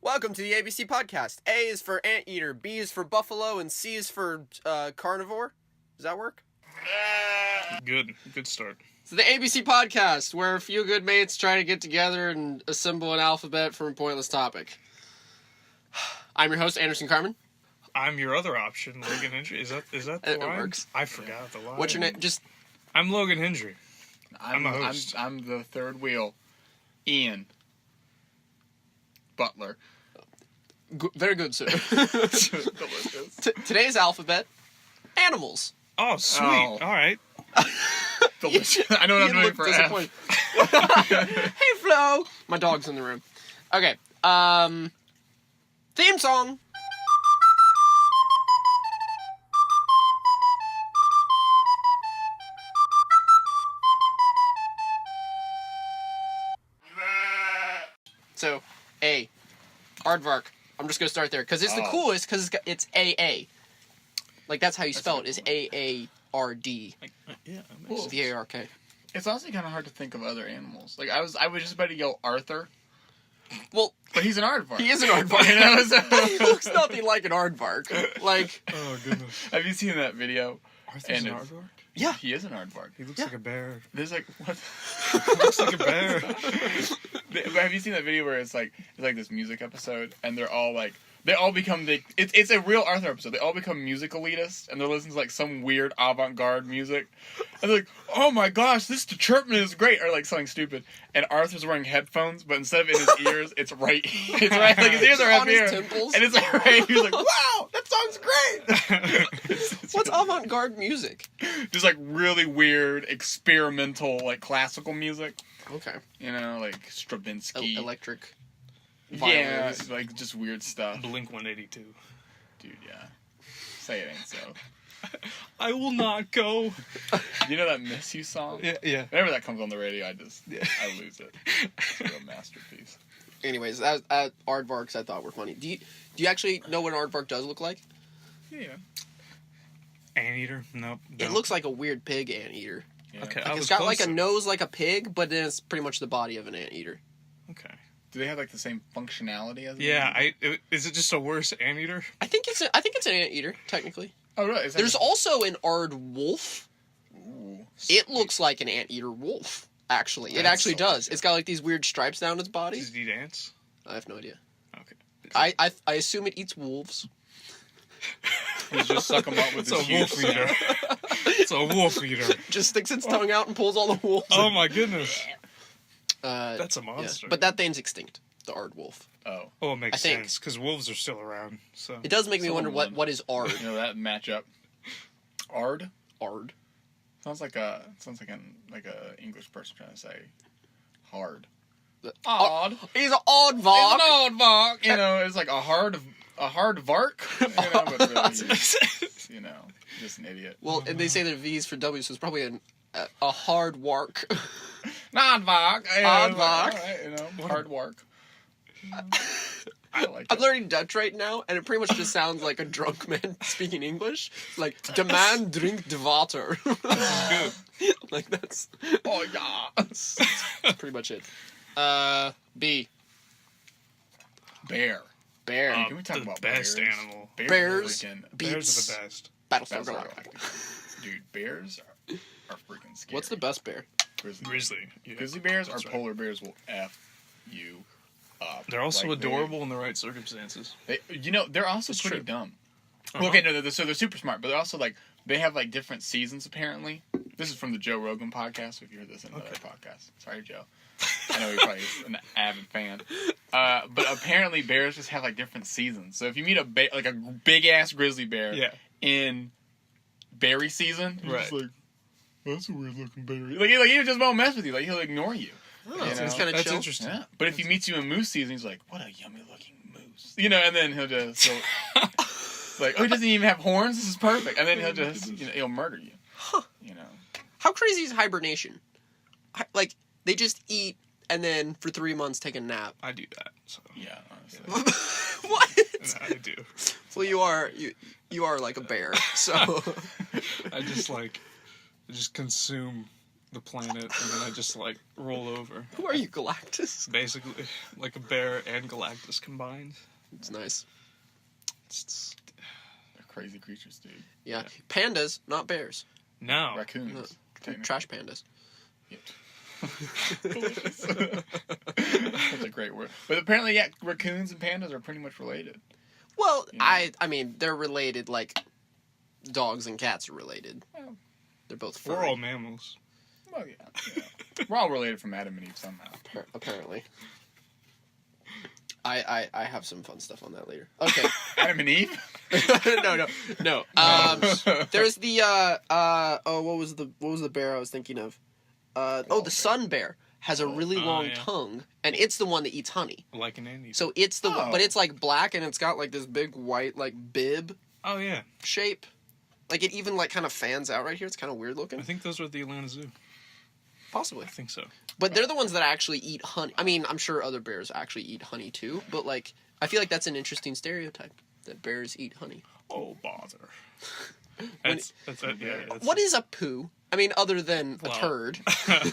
Welcome to the ABC podcast. A is for Anteater, B is for Buffalo, and C is for Carnivore. Does that work? Good start. So the ABC podcast, where a few good mates try to get together and assemble an alphabet from a pointless topic. I'm your host, Anderson Carman. I'm your other option, Logan Hendry. Is that the line? It works. I forgot the line. What's your name? I'm Logan Hendry. I'm a host. I'm the third wheel. Ian. Butler. Very good, sir. Today's alphabet, animals. Oh, sweet. Oh. All right. Delicious. I know what I'm doing for F. Hey, Flo. My dog's in the room. Okay. Theme song. So, A. Aardvark. I'm just going to start there, because it's the coolest, because it's AA. Like, that's how you spell it, is A-A-R-D. Yeah. V-A-R-K. It's honestly kind of hard to think of other animals. Like, I was just about to go Arthur. Well, but he's an aardvark. He is an aardvark. You know, so... He looks nothing like an aardvark. Like, oh, goodness. Have you seen that video? Arthur's an aardvark? Yeah. He is an aardvark. He looks like a bear. There's like, what? He looks like a bear. Have you seen that video where it's like this music episode, and they all become it's a real Arthur episode. They all become music elitists, and they're listening to like some weird avant-garde music, and they're like, "Oh my gosh, this chirping is great," or like something stupid. And Arthur's wearing headphones, but instead of in his ears, it's right. It's right. Like his ears are up on here, his temples. and it's like right. He's like, "Wow, that song's great." What's avant-garde music? Just like really weird experimental like classical music. Okay. You know, like Stravinsky, electric. Yeah, violins. like just weird stuff. Blink 182. Dude, yeah. Say it ain't so. I will not go. You know that Miss You song? Yeah. Whenever that comes on the radio, I lose it. It's a real masterpiece. Anyways, aardvarks I thought were funny. Do you actually know what an aardvark does look like? Yeah. Anteater? Nope. It looks like a weird pig anteater. Yeah. Okay. Like it's got like a nose like a pig, but then it's pretty much the body of an anteater. Okay. Do they have like the same functionality as? Yeah. Is it just a worse anteater? I think it's an anteater technically. Oh really? There's also an aardwolf. Ooh, It looks like an anteater wolf. Actually, it actually does. It's got like these weird stripes down its body. Does it eat ants? I have no idea. Okay. I assume it eats wolves. He's just suck them up with his wolf eater. It's a wolf eater. Just sticks its tongue out and pulls all the wolves. Oh my goodness. That's a monster. Yeah. But that thing's extinct. The aardwolf. Oh. Oh, it makes I think. sense because wolves are still around. So It does make me wonder what is ard. You know that matchup. Ard. Ard. Sounds like a English person trying to say hard. Odd. He's an aardvark. He's an aardvark. You know, it's like a hard vark. You know, but really, you know, just an idiot. Well, and they say that V is for W, so it's probably a hard wark. Aardvark. Aardvark. Right, you know, hard work. I like I'm it. learning Dutch right now, and it pretty much just sounds like a drunk man speaking English. Like, the man drink the water. good. Like, that's Oh yeah. that's pretty much it. B. Bear. Bear. Can we talk the about best bears? animal. Bears. Bears Beats are the best. Battlestar Battlestar Galactica. Galactica. Dude, bears are freaking scary. What's the best bear? Grizzly. Yeah. Grizzly bears or That's right. polar bears will F you up. They're also Like, adorable in the right circumstances. They're also pretty true. dumb. Uh-huh. Okay, no, so they're super smart, but they're also like, they have like different seasons apparently. This is from the Joe Rogan podcast, if you heard this in another podcast. Sorry, Joe. I know you're probably an avid fan. But apparently bears just have like different seasons. So if you meet a big ass grizzly bear in berry season, you're just like, that's a weird looking berry. Like he just won't mess with you. Like he'll ignore you. Oh, You know? it's kind of That's chill. interesting. Yeah. But if he meets you in moose season, he's like, what a yummy looking moose. You know, and then he'll just like, oh, he doesn't even have horns. This is perfect. And then he'll just, he'll murder you. Huh. You know. How crazy is hibernation? Like, they just eat and then for 3 months take a nap. I do that. So. Yeah, honestly. What? No, I do. Well, you are like a bear, so I just consume the planet, and then I just like roll over. Who are you, Galactus? Basically, like a bear and Galactus combined. It's nice. They're crazy creatures, dude. Yeah. Pandas, not bears. No. Raccoons. No. technically. Trash pandas. Yep. That's a great word. But apparently, yeah, raccoons and pandas are pretty much related. Well, You know? I mean, they're related like dogs and cats are related. Well, They're both furry. We're all mammals. well, yeah. We're all related from Adam and Eve somehow. Apparently. I have some fun stuff on that later. Okay. Adam and Eve? No. There's the what was the bear I was thinking of? The sun bear has a really long tongue, and it's the one that eats honey. Like an Anteater. So it's the one, but it's like black, and it's got like this big white like bib Oh, yeah. shape. Like it even like kind of fans out right here. It's kind of weird looking. I think those are at the Atlanta Zoo. Possibly. I think so. But they're the ones that actually eat honey. I mean, I'm sure other bears actually eat honey too, but like I feel like that's an interesting stereotype that bears eat honey. Oh, bother. What is a poo? I mean, other than a turd.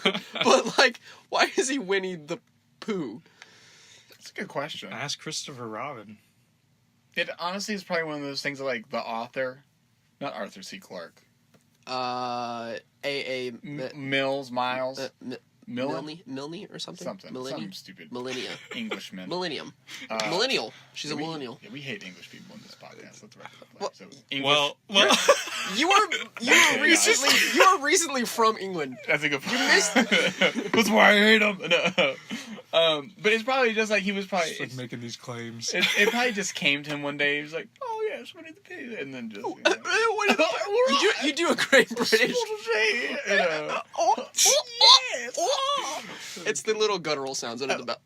But But like, why is he Winnie the Pooh? That's a good question. ask Christopher Robin. It honestly is probably one of those things that, like, the author, not Arthur C. Clarke. Miles. Milne or something? Some stupid Millennia. Englishman. Millennium. Millennial. She's a millennial. Yeah, we hate English people in this podcast. Let's wrap it Well- up. So English, You were recently from England. that's a good point. You missed. That's why I hate him. No. But it's probably just like he was probably. Just like making these claims. It probably just came to him one day. He was like, "Oh yes, Winnie the Pooh," and then just. You do a great British. It's the little guttural sounds under the bell.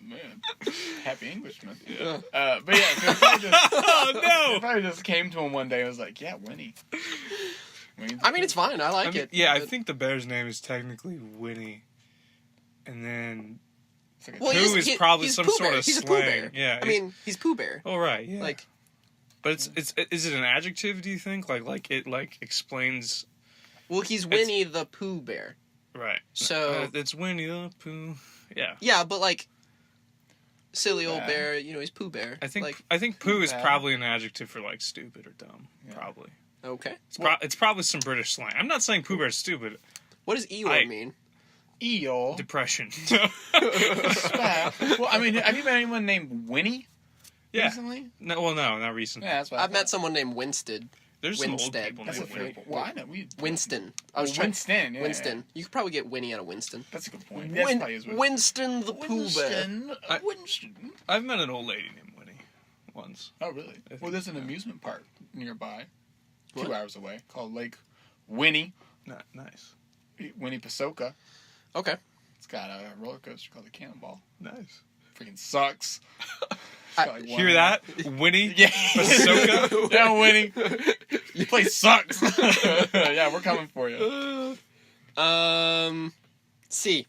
Man, happy Englishman. Yeah. But yeah, so it probably just, Oh, it probably just came to him one day. and was like, "Yeah, Winnie." I mean, it's fine. I like it. Yeah, I think the bear's name is technically Winnie. And then Well, Pooh is probably he's some Pooh sort Bear. of He's a Pooh slang. Bear. Yeah. I mean, he's Pooh Bear. Oh, right, yeah. Like, but is it an adjective, do you think? Like it explains... well, he's Winnie the Pooh Bear. Right. So it's Winnie the Pooh. Yeah. Yeah, but like silly old bear, he's Pooh Bear. I think like, Pooh is probably an adjective for like stupid or dumb. Yeah. Probably. Okay. It's probably some British slang. I'm not saying Pooh Bear's stupid. What does Eeyore mean? Eeyore. Depression. Well, I mean, have you met anyone named Winnie? Yeah. Recently? No, not recently. Yeah, that's what I've met someone named Winstead. There's some old Winstead. people That's named a Winnie. fair. Well, I know. Winston. Winston. Yeah, Winston. yeah. You could probably get Winnie out of Winston. That's a good point. That's probably his word. Winston the Pooh Bear. Winston. I've met an old lady named Winnie once. Oh, really? Well, there's an amusement park nearby, 2 What? hours away, called Lake Winnie. Nice. Winnie Pasoka. Okay. It's got a roller coaster called the Cannonball. Nice. Freaking sucks. Hear that? Winnie? Yeah. Pasoka? Yeah, Winnie. Your place sucks. Yeah, we're coming for you. C.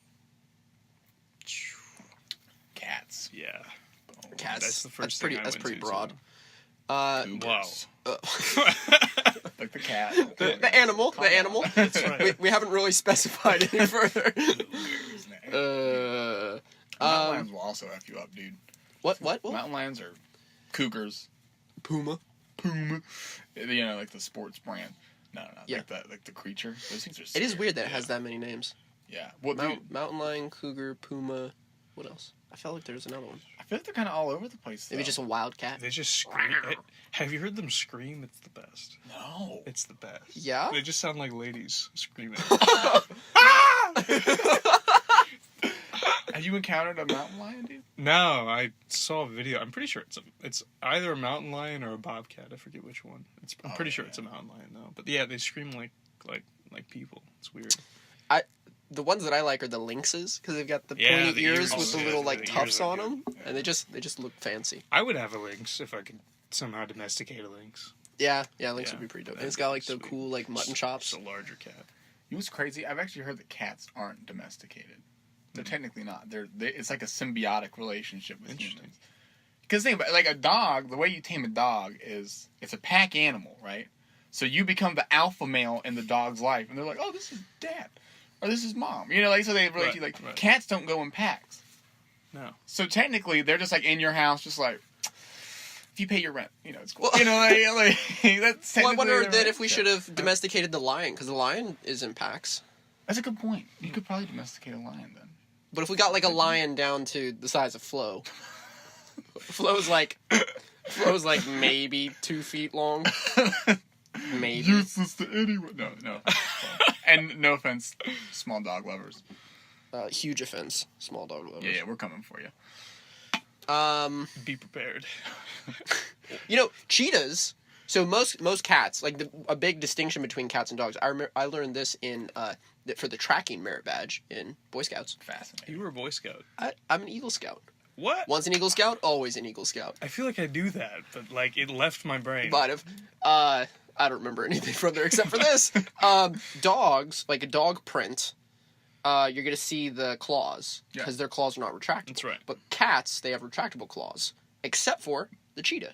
Cats. Yeah. Cats. That's the first pretty. thing I That's went pretty to, broad. Wow. Like the cat. The animal. The animal. That's right. We haven't really specified any further. Mountain lions will also F you up, dude. What? Mountain lions are cougars. Puma. Like the sports brand. No. Yeah. Like the creature. Those things are It scary. is weird that it has that many names. Yeah. Well, dude, Mountain lion, cougar, puma. What else? I felt like there was another one. I feel like they're kind of all over the place. Maybe though. just a wildcat. They just scream. Have you heard them scream? It's the best. No. It's the best. Yeah? They just sound like ladies screaming. Have you encountered a mountain lion, dude? No, I saw a video. I'm pretty sure it's either a mountain lion or a bobcat. I forget which one. I'm pretty sure it's a mountain lion though. But yeah, they scream like people. It's weird. The ones that I like are the lynxes because they've got the Yeah, pointy the ears ears. with the Yeah, little the like ears tufts are on good. them, and they just look fancy. I would have a lynx if I could somehow domesticate a lynx. Yeah, lynx Yeah, would be pretty dope. And that'd it's got be like the sweet. cool like mutton chops. It's a larger cat. You know what's crazy? I've actually heard that cats aren't domesticated. They're technically not. It's like a symbiotic relationship with humans. Because think about it, like a dog, the way you tame a dog is it's a pack animal, right? So you become the alpha male in the dog's life, and they're like, "Oh, this is dad, or this is mom." You know, like so they relate to you. Like cats don't go in packs. No. So technically, they're just like in your house, just like if you pay your rent, you know, it's cool. You know, like that's. Well, I wonder that if we should have domesticated the lion, because the lion is in packs. That's a good point. You could probably domesticate a lion then. But if we got like a lion down to the size of Flo, Flo's like maybe 2 feet long. Maybe. Useless to anyone. No. And no offense, small dog lovers. Huge offense, small dog lovers. Yeah, we're coming for you. Be prepared. You know, cheetahs. So most cats, like a big distinction between cats and dogs. I learned this in for the tracking merit badge in Boy Scouts. Fascinating. You were a Boy Scout. I'm an Eagle Scout. What? Once an Eagle Scout, always an Eagle Scout. I feel like I knew that, but like it left my brain. Might have. I don't remember anything from there except for this. Dogs, like a dog print, you're gonna see the claws because their claws are not retractable. That's right. But cats, they have retractable claws, except for the cheetah,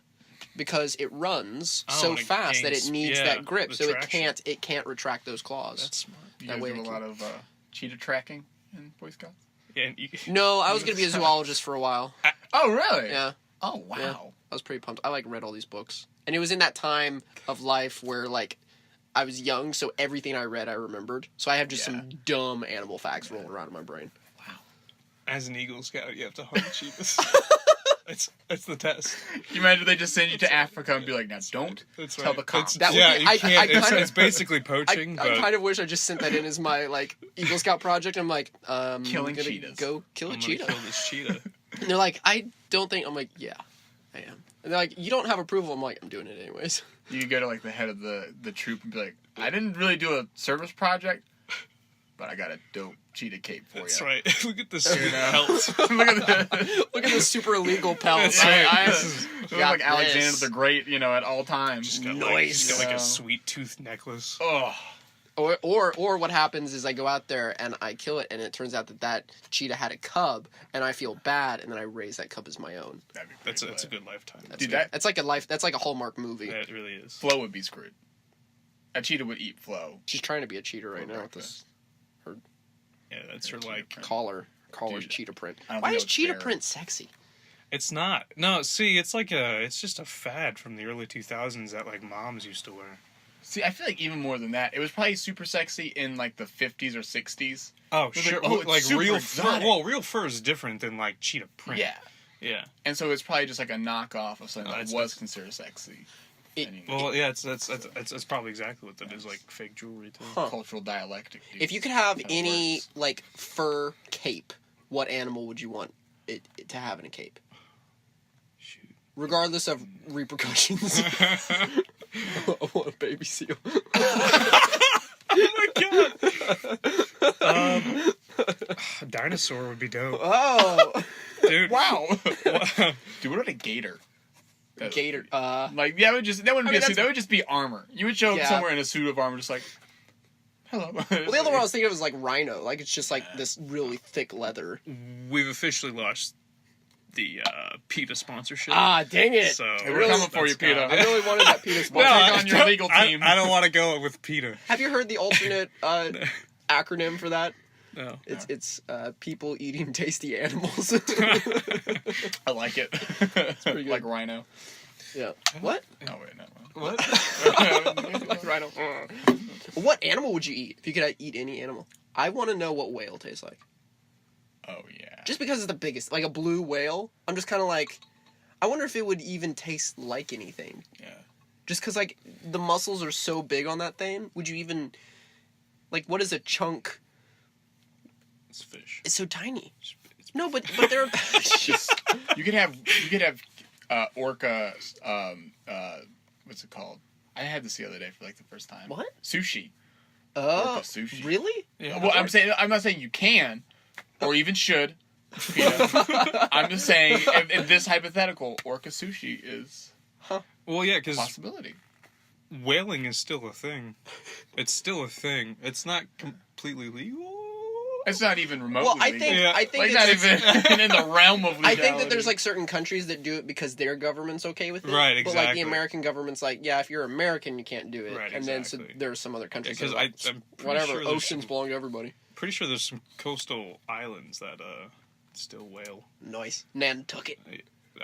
because it runs so fast that it needs that grip, so it can't retract those claws. That's smart. You guys do a lot of cheetah tracking in Boy Scouts? Yeah, No, I was gonna be a zoologist for a while. Oh, really? Yeah. Oh, wow. Yeah. I was pretty pumped. I read all these books, and it was in that time of life where like I was young, so everything I read I remembered. So I have just some dumb animal facts rolling around in my brain. Wow. As an Eagle Scout, you have to hunt cheetahs. That's the test. Can you imagine they just send you to Africa and be like, now don't tell the cops. That would be, you can't. It's basically poaching. I kind of wish I just sent that in as my like Eagle Scout project. I'm like, killing cheetahs. Go kill a cheetah. Kill this cheetah. And they're like, I don't think. I'm like, yeah, I am. And they're like, you don't have approval. I'm like, I'm doing it anyways. You could go to like the head of the troop and be like, I didn't really do a service project, but I got a dope cheetah cape for you. That's right. Look at this pelt. Look at this super illegal pelt. That's right. I look like Alexander the Great, you know, at all times. Just got Nice. like a sweet tooth necklace. Oh. Or what happens is I go out there and I kill it, and it turns out that cheetah had a cub, and I feel bad, and then I raise that cub as my own. That's a good lifetime. That's like a Hallmark movie. Yeah, it really is. Flo would be screwed. A cheetah would eat Flo. She's trying to be a cheetah right now with this. Yeah, that's her like collar's cheetah print. Why is cheetah print sexy? It's not. No, see, it's just a fad from the early 2000s that like moms used to wear. See, I feel like even more than that, it was probably super sexy in like the 50s or 60s. Oh, sure. Like real exotic. fur. Well, real fur is different than like cheetah print. Yeah. Yeah. And so it's probably just like a knockoff of something that was considered sexy. That's probably exactly what that is, like fake jewelry too. Cultural dialectic. Dude. If you could have any like fur cape, what animal would you want it to have in a cape? Shoot. Regardless of repercussions. I want a baby seal. Oh my god! A dinosaur would be dope. Oh, dude! Wow. Dude, what about a gator? Gator. Like that wouldn't be a suit. That would just be armor. You would show up somewhere in a suit of armor, just like, hello. Well, the other one I was thinking of was like rhino. Like it's just like this really thick leather. We've officially lost the PETA sponsorship. Ah, dang it! So we're coming for you, PETA. I really wanted that PETA sponsorship. Take on your legal team. I don't want to go with PETA. Have you heard the alternate acronym for that? No. It's people eating tasty animals. I like it. It's pretty good. Like rhino. Yeah. What? Oh wait, no. What? Like rhino. What animal would you eat if you could eat any animal? I want to know what whale tastes like. Oh yeah. Just because it's the biggest, like a blue whale. I'm just kind of like, I wonder if it would even taste like anything. Yeah. Just because like the muscles are so big on that thing, would you even, like, what is a chunk? It's fish. It's so tiny. No, but they're. You could have orca. What's it called? I had this the other day for like the first time. What? Sushi. Oh, Orca sushi. Really? Yeah. Well, I'm not saying you can, or even should. I'm just saying, in this hypothetical, orca sushi is Well, yeah, a because possibility. whaling is still a thing. It's still a thing. It's not completely legal. It's not even remotely Well, I legal. think Yeah. I think Like, not it's, even in the realm of legality. I think that there's like certain countries that do it because their government's okay with it. Right, But like exactly. the American government's like, yeah, if you're American, you can't do it. Right, and then so exactly. there's some other countries because that are like, I'm pretty whatever, sure there's oceans some, belong to everybody. pretty sure there's some coastal islands that still whale. Nice. Nantucket.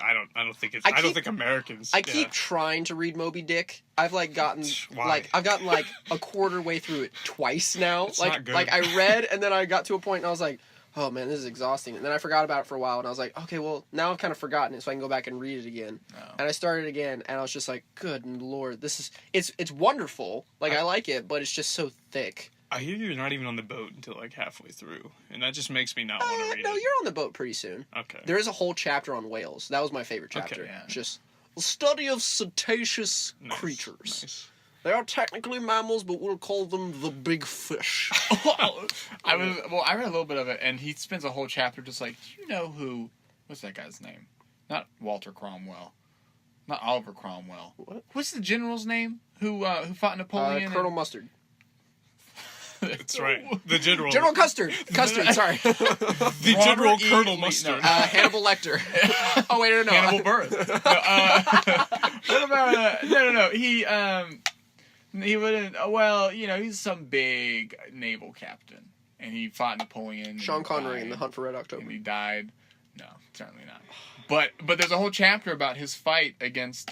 I don't think it's. I I don't keep- think Americans. I yeah. keep trying to read Moby Dick. I've like gotten Why? I've gotten like a quarter way through it twice now. It's like not good. like I read and then I got to a point and I was like, oh man, this is exhausting. And then I forgot about it for a while and I was like, okay, well now I've kind of forgotten it, so I can go back and read it again. No. And I started again and I was just like, good lord, this is it's wonderful. Like I like it, but it's just so thick. I hear you're not even on the boat until like halfway through, and that just makes me not want to read No, it. you're on the boat pretty soon. Okay. There is a whole chapter on whales. That was my favorite Okay, chapter. yeah. Just the study of cetaceous Nice, creatures. Nice. They are technically mammals, but we'll call them the big fish. I read a little bit of it, and he spends a whole chapter just like, do you know who? What's that guy's name? Not Walter Cromwell, not Oliver Cromwell. What? What's the general's name? Who fought Napoleon? Colonel Mustard. That's right. The general. General Custard. Custard, sorry. The Robert General E. Colonel Lee- Mustard. Hannibal Lecter. Oh, wait, no. Hannibal Buress. What about no? He wouldn't. Well, you know, he's some big naval captain, and he fought Napoleon. Sean and Connery in died, The Hunt for Red and October. he died. No, certainly not. But there's a whole chapter about his fight against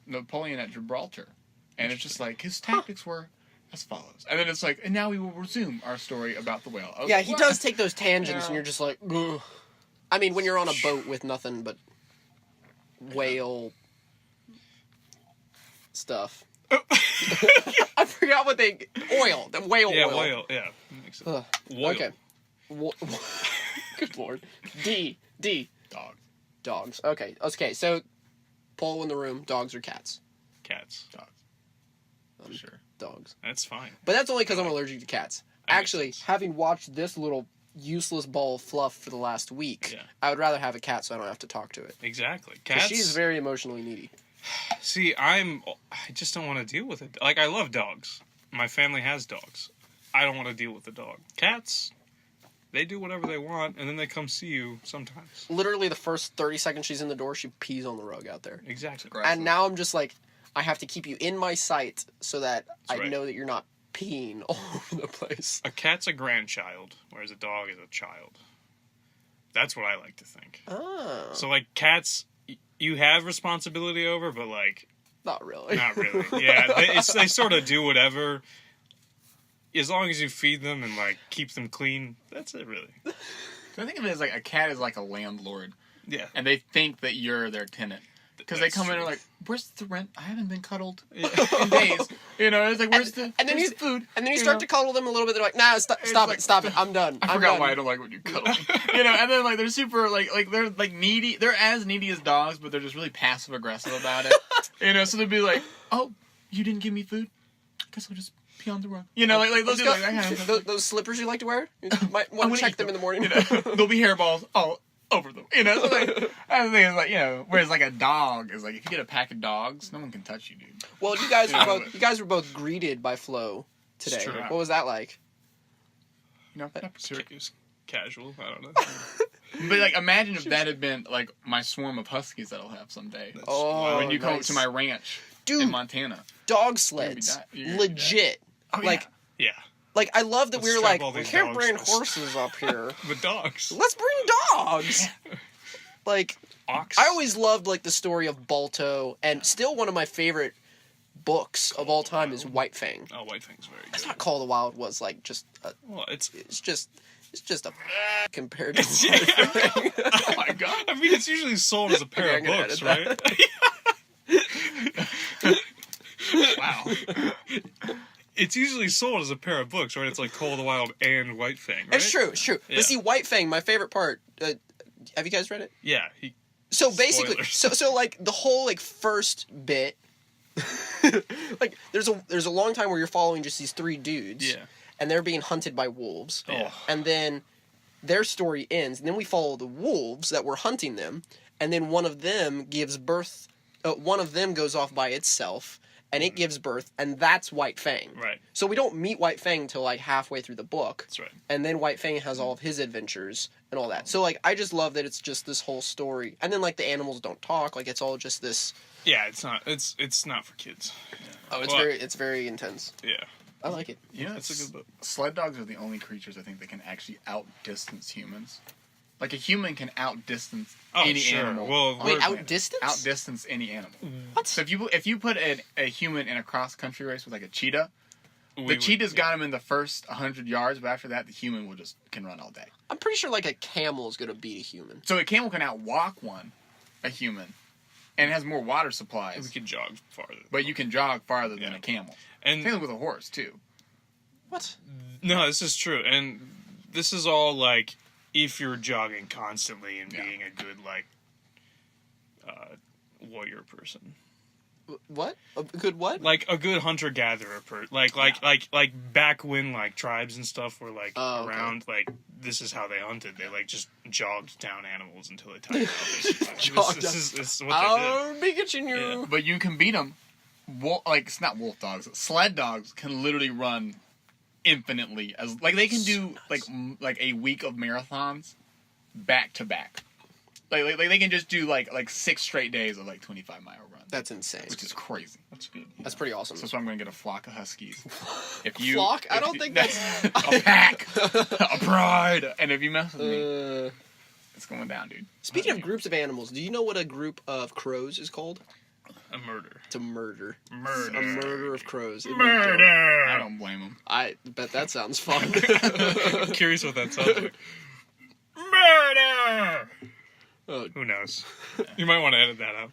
Napoleon at Gibraltar, and it's just like his tactics were as follows. And then it's like, and now we will resume our story about the whale. I was Yeah, like, he what? does take those tangents, Yeah. and you're just like, ugh. I mean, when you're on a boat with nothing but whale stuff. I forgot what they... Oil. The whale Yeah, oil. whale. Yeah. Makes sense. Ugh. Whale. Okay. Good lord. D. Dog. Dogs. Okay, so poll in the room, dogs or cats? Cats. For sure. Dogs. That's fine. But that's only because I'm allergic to cats. That makes Actually, sense. having watched this little useless ball of fluff for the last week, Yeah. I would rather have a cat so I don't have to talk to it. Exactly. 'Cause Cats. she's very emotionally needy. See, I just don't want to deal with it. Like, I love dogs. My family has dogs. I don't want to deal with the dog. Cats, they do whatever they want, and then they come see you sometimes. Literally, the first 30 seconds she's in the door, she pees on the rug out there. Exactly. Aggressive. And now I'm just like, I have to keep you in my sight so that I right. know that you're not peeing all over the place. A cat's a grandchild, whereas a dog is a child. That's what I like to think. Oh. So, like, cats, you have responsibility over, but, like, Not really. not really. Yeah, they sort of do whatever. As long as you feed them and, like, keep them clean, that's it, really. So I think of it as like a cat is like a landlord, Yeah. and they think that you're their tenant. Because they That's come in and true. are like, where's the rent? I haven't been cuddled Yeah. in days. You know, it's like, where's the and then where's you the food? And then you start to cuddle them a little bit. They're like, nah, stop like- it. I'm done. I I'm forgot done. why I don't like when you cuddle. You know, and then like they're super like they're like needy. They're as needy as dogs, but they're just really passive aggressive about it. You know, so they'll be like, oh, you didn't give me food? I guess I'll just pee on the rug. You know, like they'll do like that kind of stuff. Those slippers you like to wear? You might I'm want gonna to check eat them in the morning. You know, there'll be hairballs all over them. You know, so like I think it's like, you know, whereas like a dog is like if you get a pack of dogs, no one can touch you, dude. Well, you guys Yeah. were both greeted by Flo today. It's true. What was that like? You know, not It was casual. I don't know. but like imagine if that had been like my swarm of huskies that I'll have someday. Oh, When you come nice. to my ranch Dude, in Montana. dog sleds, You're gonna be legit. Oh, Like, yeah. Yeah. like I love that Let's we were strap like, all we these can't dogs bring to this. horses up here. But dogs. Let's bring dogs. Like, Ox. I always loved like the story of Balto, and still one of my favorite books of all time is White Fang. Oh, White Fang's very I good. thought Call of the Wild was like just Well, it's it's just a compared to White Fang. Oh my god. I mean, it's usually sold as a pair Okay, of I'm gonna books, edit right? Wow. It's usually sold as a pair of books, right? It's like Call of the Wild and White Fang, right? It's true. Yeah. But see, White Fang, my favorite part. Have you guys read it? Yeah. So basically, Spoilers. so like the whole like first bit, like there's a long time where you're following just these three dudes, Yeah. and they're being hunted by wolves, Yeah. and then their story ends, and then we follow the wolves that were hunting them, and then one of them gives birth. One of them goes off by itself, and it gives birth, and that's White Fang. Right. So we don't meet White Fang till like halfway through the book. That's right. And then White Fang has all of his adventures and all that. So like I just love that it's just this whole story. And then like the animals don't talk, like it's all just this. Yeah, it's not for kids. Oh, it's very intense. Yeah. I like it. You know, It's a good book. Sled dogs are the only creatures I think that can actually outdistance humans. Like a human can outdistance any animal. Well, Wait, outdistance? Outdistance any animal. What? So if you put a human in a cross country race with like a cheetah, we cheetah's got him in the first 100 yards, but after that the human can run all day. I'm pretty sure like a camel is gonna beat a human. So a camel can outwalk a human, and it has more water supplies. We could jog farther. But you can jog farther than Yeah. a camel. And Same with a horse too. What? no, this is true. And this is all like if you're jogging constantly and being a good like warrior person. What? A good what? Like a good hunter gatherer like back when like tribes and stuff were like around, like this is how they hunted. They like just jogged down animals until they tired out. This is what they did. Pikachu. Yeah. But you can beat them. It's not wolf dogs. Sled dogs can literally run infinitely. As like they can do like a week of marathons back to back. Like they can just do like 6 straight days of like 25-mile runs. That's insane. Which is crazy. That's good. That's pretty awesome. So I'm going to get a flock of huskies. Flock? I don't think that's a pack, a pride. And if you mess with me, it's going down, dude. Speaking of groups of animals, do you know what a group of crows is called? A murder. It's a murder. Murder. A murder of crows. Murder. I don't blame them. I bet that sounds fun. Curious what that sounds like. Murder. Who knows? You might want to edit that out.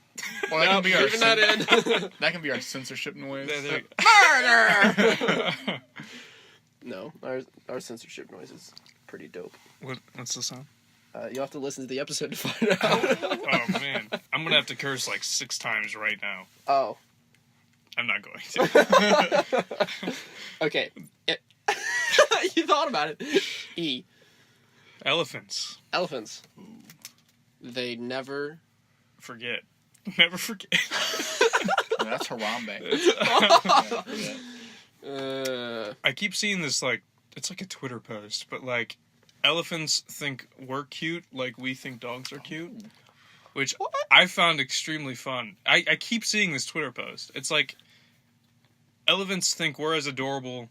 Well, that can be our leaving that in. that can be our censorship noise. Murder. No, our censorship noise is pretty dope. What's the song? You'll have to listen to the episode to find out. Oh man, I'm gonna have to curse like 6 times right now. Oh. I'm not going to. Okay. You thought about it. E. Elephants. Elephants. They never forget. Never forget. That's Harambe. I keep seeing this like it's like a Twitter post, but like elephants think we're cute like we think dogs are cute, which I found extremely fun. I keep seeing this Twitter post. It's like elephants think we're as adorable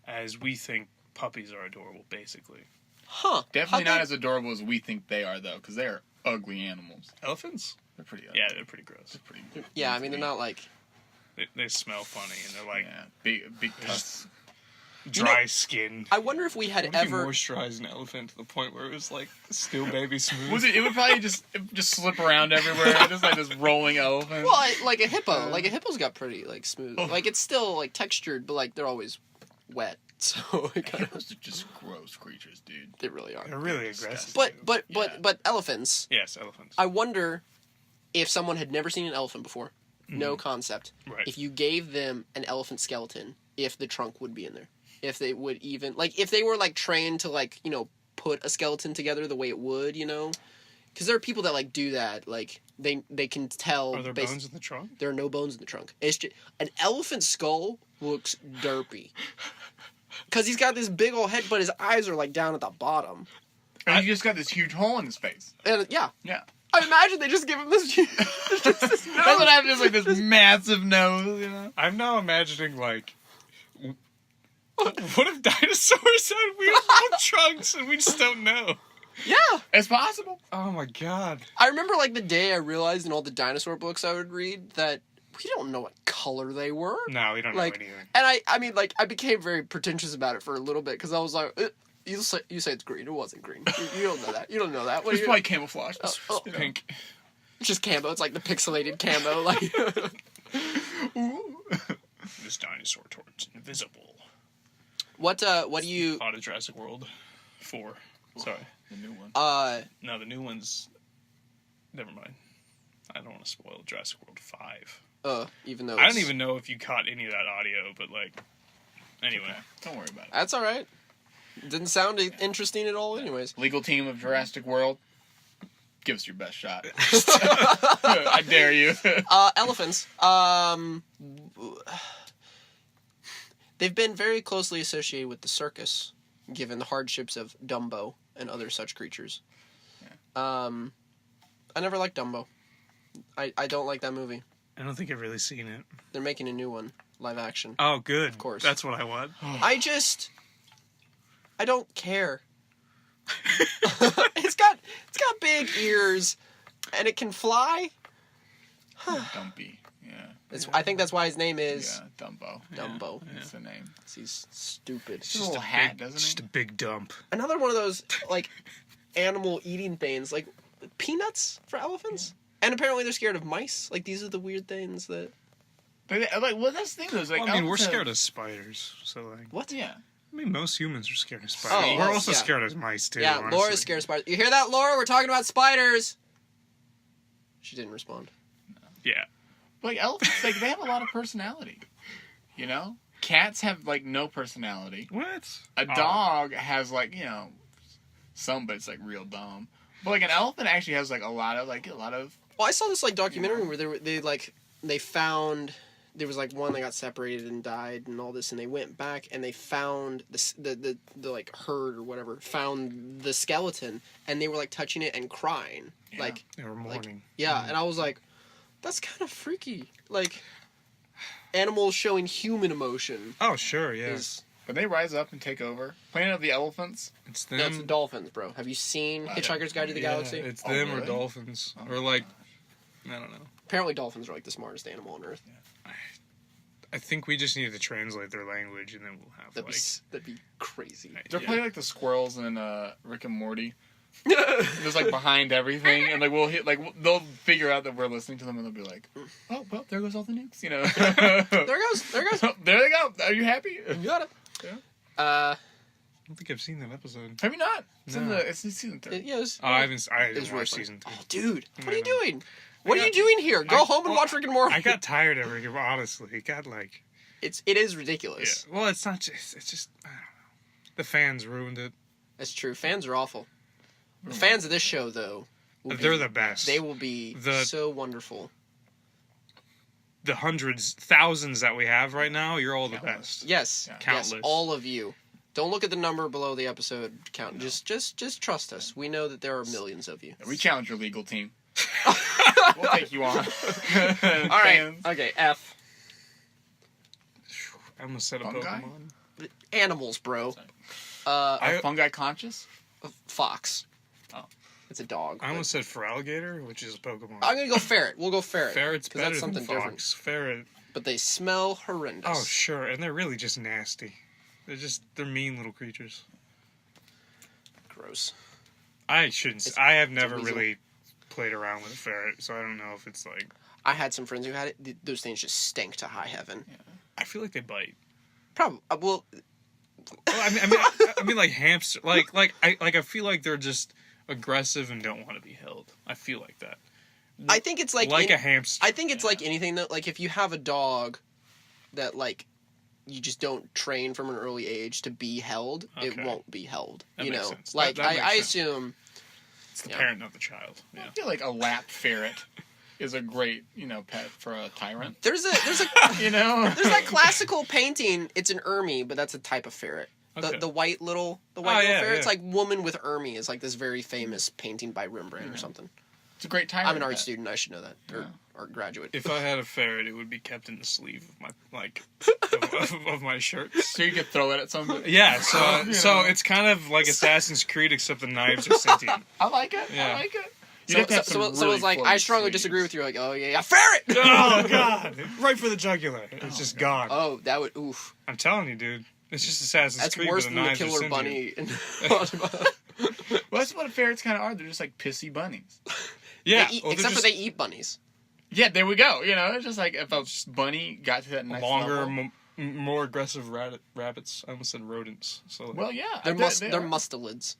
as we think puppies are adorable, basically. Huh. Definitely not as adorable as we think they are, though, because they are ugly animals. Elephants? They're pretty ugly. Yeah, they're pretty gross. They're pretty. Yeah, I mean, they're not like... They smell funny, and they're like... Yeah, big tusks. Dry skin. I wonder if we had what ever... If you moisturized an elephant to the point where it was like still baby smooth? It would probably just slip around everywhere, just like this rolling elephant. Well, like a hippo. Like a hippo's got pretty like smooth. Like it's still like textured, but like they're always wet. So it kind of... Those are just gross creatures, dude. They really are. They're really aggressive. But elephants. Yes, elephants. I wonder if someone had never seen an elephant before, no concept. Right. If you gave them an elephant skeleton, if the trunk would be in there. If they would even... Like, if they were, like, trained to, like, you know, put a skeleton together the way it would, you know? Because there are people that, like, do that. Like, they can tell... Are there bones in the trunk? There are no bones in the trunk. It's just... An elephant skull looks derpy. Because he's got this big old head, but his eyes are, like, down at the bottom. And he just got this huge hole in his face. And, yeah. Yeah. I imagine they just give him this huge... this nose. That's what happens, like, this massive nose, you know? I'm now imagining, like... What if dinosaurs had weird little trunks and we just don't know? Yeah. It's possible. Oh my god. I remember, like, the day I realized in all the dinosaur books I would read that we don't know what color they were. No, we don't know anything. And I mean, like, I became very pretentious about it for a little bit, because I was like, you say it's green. It wasn't green. You don't know that. You don't know that. It's probably camouflage. It's pink. It's just camo. It's like the pixelated camo. Like, this dinosaur torch invisible. What do you... Out of Jurassic World 4. Sorry. The new one. No, the new one's... Never mind. I don't want to spoil Jurassic World 5. Even though I don't even know if you caught any of that audio, but, like... Anyway. Okay. Don't worry about it. That's alright. Didn't sound interesting at all anyways. Legal team of Jurassic World. Give us your best shot. I dare you. Elephants. They've been very closely associated with the circus, given the hardships of Dumbo and other such creatures. Yeah. I never liked Dumbo. I don't like that movie. I don't think I've really seen it. They're making a new one, live action. Oh, good. Of course. That's what I want. I don't care. It's got big ears, and it can fly. Dumpy. Yeah. I think that's why his name is Dumbo. Dumbo. Yeah. That's the name. He's stupid. It's just a little hat, doesn't Just he? a big dump. Another one of those like animal eating things, like peanuts for elephants. And apparently they're scared of mice. Like these are the weird things that. But well, that's the thing though. Is like, Well, I mean, we're elephants scared of spiders, so like. What? Yeah. I mean, most humans are scared of spiders. Oh, we're also yeah. scared of mice too. Yeah, honestly. Laura's scared of spiders. You hear that, Laura? We're talking about spiders. She didn't respond. Yeah. But like elephants, like they have a lot of personality. You know, cats have like no personality. What? A dog has like some, but it's like real dumb. But like an elephant actually has like a lot of. Well, I saw this like documentary where they found there was like one that got separated and died and all this, and they went back and they found the like herd or whatever found the skeleton, and they were like touching it and crying. Yeah. Like They were mourning. yeah, and I was like, that's kind of freaky. Like animals showing human emotion Oh, sure, yeah. is. But they rise up and take over. Planet of the Elephants. It's them. That's dolphins, bro. Have you seen Hitchhiker's Guide to the Galaxy? It's Oh, them or really? dolphins. Or like, I don't know. Apparently dolphins are like the smartest animal on Earth. I think we just need to translate their language and then we'll have That'd be crazy. They're yeah. probably like the squirrels in Rick and Morty. Just like behind everything, and like we'll hit like they'll figure out that we're listening to them, and they'll be like, "Oh, well, there goes all the nukes," you know. There goes. There they go. Are you happy? You got it. Yeah. I don't think I've seen that episode. Have you not? It's No. it's in season 3. Yeah, it was, Oh, I haven't it was watched really funny. season 3. Oh, dude, what are you No. doing? What are you doing here? Go home and watch Rick and Morty. I got tired of it, honestly. It got like... It is Yeah. ridiculous. Well, it's not just... It's just... I don't know. The fans ruined it. That's true. Fans are awful. The fans of this show, though, They're the best. They will be so wonderful. The hundreds, thousands that we have right now, you're all the Countless. best. Yes, Yeah. Countless. yes, all of you. Don't look at the number below the episode count. No. Just trust us. We know that there are millions of you. We challenge your legal team. We'll take you on. All right. Okay. F. I almost said a Fungi? Pokemon. Animals, bro. Are fungi conscious? Fox. Oh. It's a dog. I almost said Feraligator, which is a Pokemon. I'm gonna go ferret. We'll go ferret. Ferret's 'cause better that's something than different. Fox. Ferret. But they smell horrendous. Oh, sure. And they're really just nasty. They're mean little creatures. Gross. I It's have a never weasel. really played around with a ferret, so I don't know if it's like... I had some friends who had it. Those things just stank to high heaven. I feel like they bite. Probably. Well, Well, I mean, like hamster. I feel like they're just aggressive and don't want to be held. I feel like that. I think it's like a hamster. I think it's like anything that, like, if you have a dog that, like, you just don't train from an early age to be held, it Okay. won't be held. That you makes know, sense. like That makes I sense. assume. It's the Yeah. parent, not the child. Yeah. I feel like a lap ferret is a great, pet for a tyrant. There's a there's that classical painting. It's an Ermine, but that's a type of ferret. Okay. The white little yeah, ferret. yeah. It's like woman with Ermine is like this very famous painting by Rembrandt or something. It's a great tyrant. I'm an art pet. student. I should know that, or Yeah. art graduate. If I had a ferret, it would be kept in the sleeve of my of my shirt. So you could throw it at somebody. Yeah, so You so know. it's kind of like Assassin's Creed, except the knives are sentient. I like it. Yeah. I like it. You'd have to have some So really it's like, floaty I strongly sleeves. disagree with you. Like, oh yeah, ferret. Oh God! Right for the jugular. It's just gone. Oh, that would oof. I'm telling you, dude. It's just Assassin's That's Creed. worse but than the knives are killer sentient. bunny. Well, that's what ferrets kind of are. They're just like pissy bunnies. Yeah, They eat, well, they're except for just they eat bunnies. Yeah, there we go. It's just like if a bunny got to that next longer, level. more aggressive rabbits. I almost said rodents. So Well, yeah. They're they they're are. mustelids.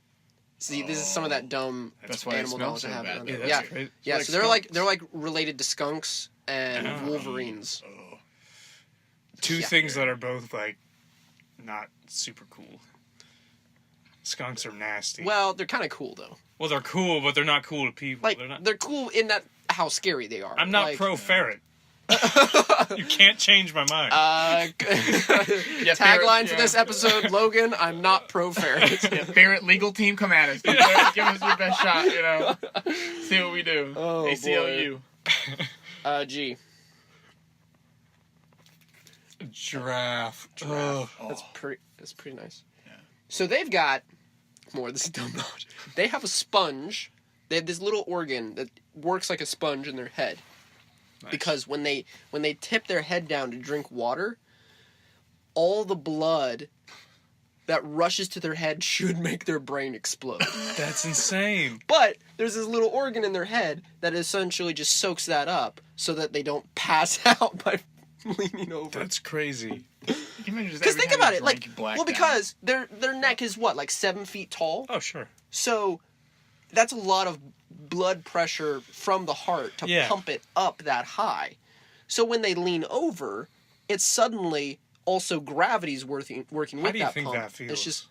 See, this is some of that dumb That's why they animal smell knowledge so I have. bad. around yeah, it. that's Yeah, great. yeah. Like So they're skunks. like related to skunks and Oh. wolverines. Oh. Two Yeah. things that are both like not super cool. Skunks are nasty. Well, they're kind of cool though. Well, they're cool, but they're not cool to people. Like, they're cool in that how scary they are. I'm not like, pro ferret. You can't change my mind. Tagline for this episode, Logan, I'm not pro ferret. Ferret legal team, come at us. Give us your best shot, you know. See what we do. Oh, ACLU. G. Giraffe. Oh. That's pretty nice. Yeah. So they've got more. This is dumb knowledge. They have a sponge. They have this little organ that works like a sponge in their head. Nice. Because when they tip their head down to drink water, all the blood that rushes to their head should make their brain explode. That's insane. But there's this little organ in their head that essentially just soaks that up so that they don't pass out by leaning over. That's crazy. Because think about it, like, because their neck is what, like 7 feet tall? Oh, sure. So that's a lot of blood pressure from the heart to pump it up that high. So when they lean over, it's suddenly also gravity's working with that pump. How do you think that feels? It's just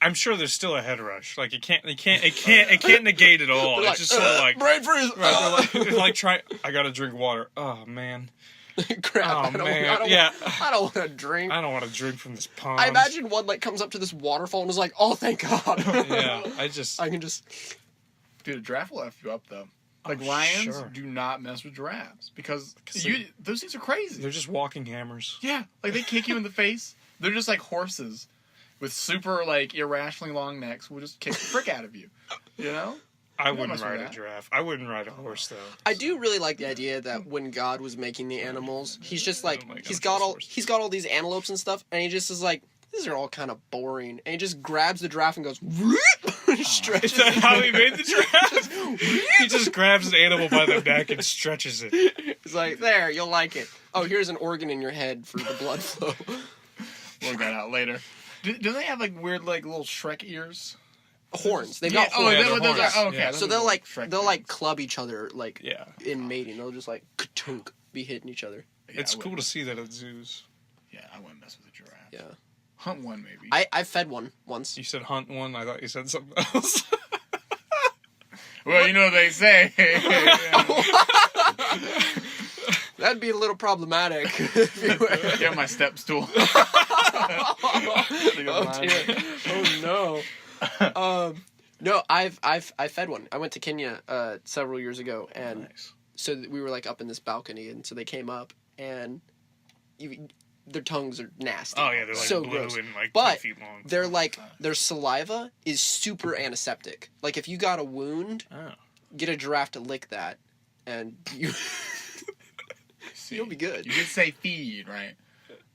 I'm sure there's still a head rush. Like it can't negate it all. Like, It's just sort of like brain freeze. it's like try. I gotta drink water. Oh man. Crap! Oh, I don't want to drink. I don't want to drink from this pond. I imagine one like comes up to this waterfall and is like, "Oh, thank God." Yeah, I can just. Dude, a giraffe will F you up though. Like lions do not mess with giraffes because those things are crazy. They're just walking hammers. Yeah, like they kick you in the face. They're just like horses with super like irrationally long necks. Will just kick the frick out of you. You know. I wouldn't ride a giraffe. I wouldn't ride a horse though. I do really like the idea that when God was making the animals, he's just like he's got all these antelopes and stuff, and he just is like, these are all kind of boring, and he just grabs the giraffe and goes stretches. Is that how he made the giraffe? He just grabs an animal by the neck and stretches it. He's like, there, you'll like it. Oh, here's an organ in your head for the blood flow. We'll get out later. Do they have like weird like little Shrek ears? Horns. They've got horns. Okay. Yeah. So they'll like club each other like in mating. They'll just like ka-tunk, be hitting each other. Yeah, it's cool to see that at zoos. Yeah, I wouldn't mess with a giraffe. Yeah. Hunt one maybe. I fed one once. You said hunt one. I thought you said something else. Well, you know what they say. That'd be a little problematic. Get my step stool. Oh dear. Oh no. No, I fed one. I went to Kenya several years ago, and so we were like up in this balcony, and so they came up, and their tongues are nasty. Oh yeah, they're like so blue gross. and like 2 but feet long. they're like their saliva is super antiseptic. Like if you got a wound, get a giraffe to lick that, and you'll be good. You did say feed, right?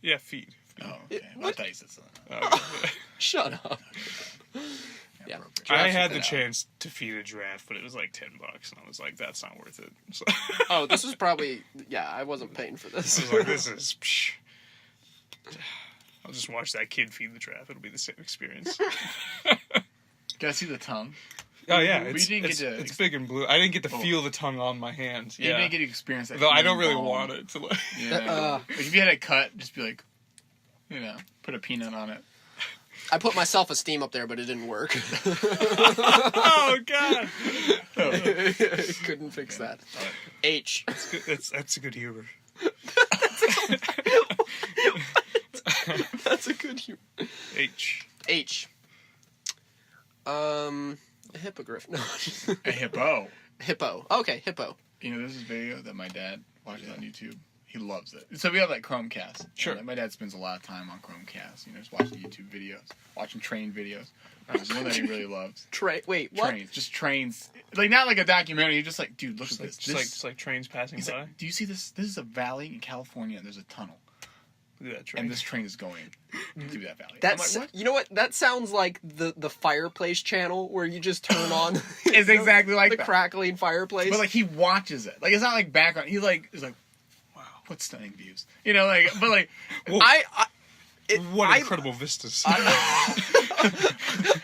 Yeah, feed. Oh, okay. I thought you said something. Shut up. Yeah. I had the chance to feed a giraffe, but it was like $10, and I was like, "That's not worth it." So. Oh, this was probably I wasn't paying for this. I was like, "This is." I'll just watch that kid feed the giraffe. It'll be the same experience. Can I see the tongue? Oh yeah, it's big and blue. I didn't get to feel the tongue on my hand. You didn't get to experience that. Though I don't really want it to. Like, like if you had a cut, just be like, put a peanut on it. I put my self-esteem up there, but it didn't work. Oh God! Couldn't fix that. H. That's a good humor. That's a good humor. H. A hippogriff. No. A hippo. Hippo. Okay, hippo. There's this video that my dad watches on YouTube. He loves it. So we have like Chromecast. Sure. My dad spends a lot of time on Chromecast. Just watching YouTube videos, watching train videos. There's one that he really loves. Wait, what? Trains. Just trains. Like not like a documentary. You're just like, dude, look at this. Just like trains passing by. Like, do you see this? This is a valley in California. And there's a tunnel. Look at that train. And this train is going through that valley. That's what? You know what? That sounds like the fireplace channel where you just turn on. It's exactly like the crackling fireplace. But like he watches it. Like it's not like background. He's like, wow, what stunning views. But like, whoa. What incredible vistas.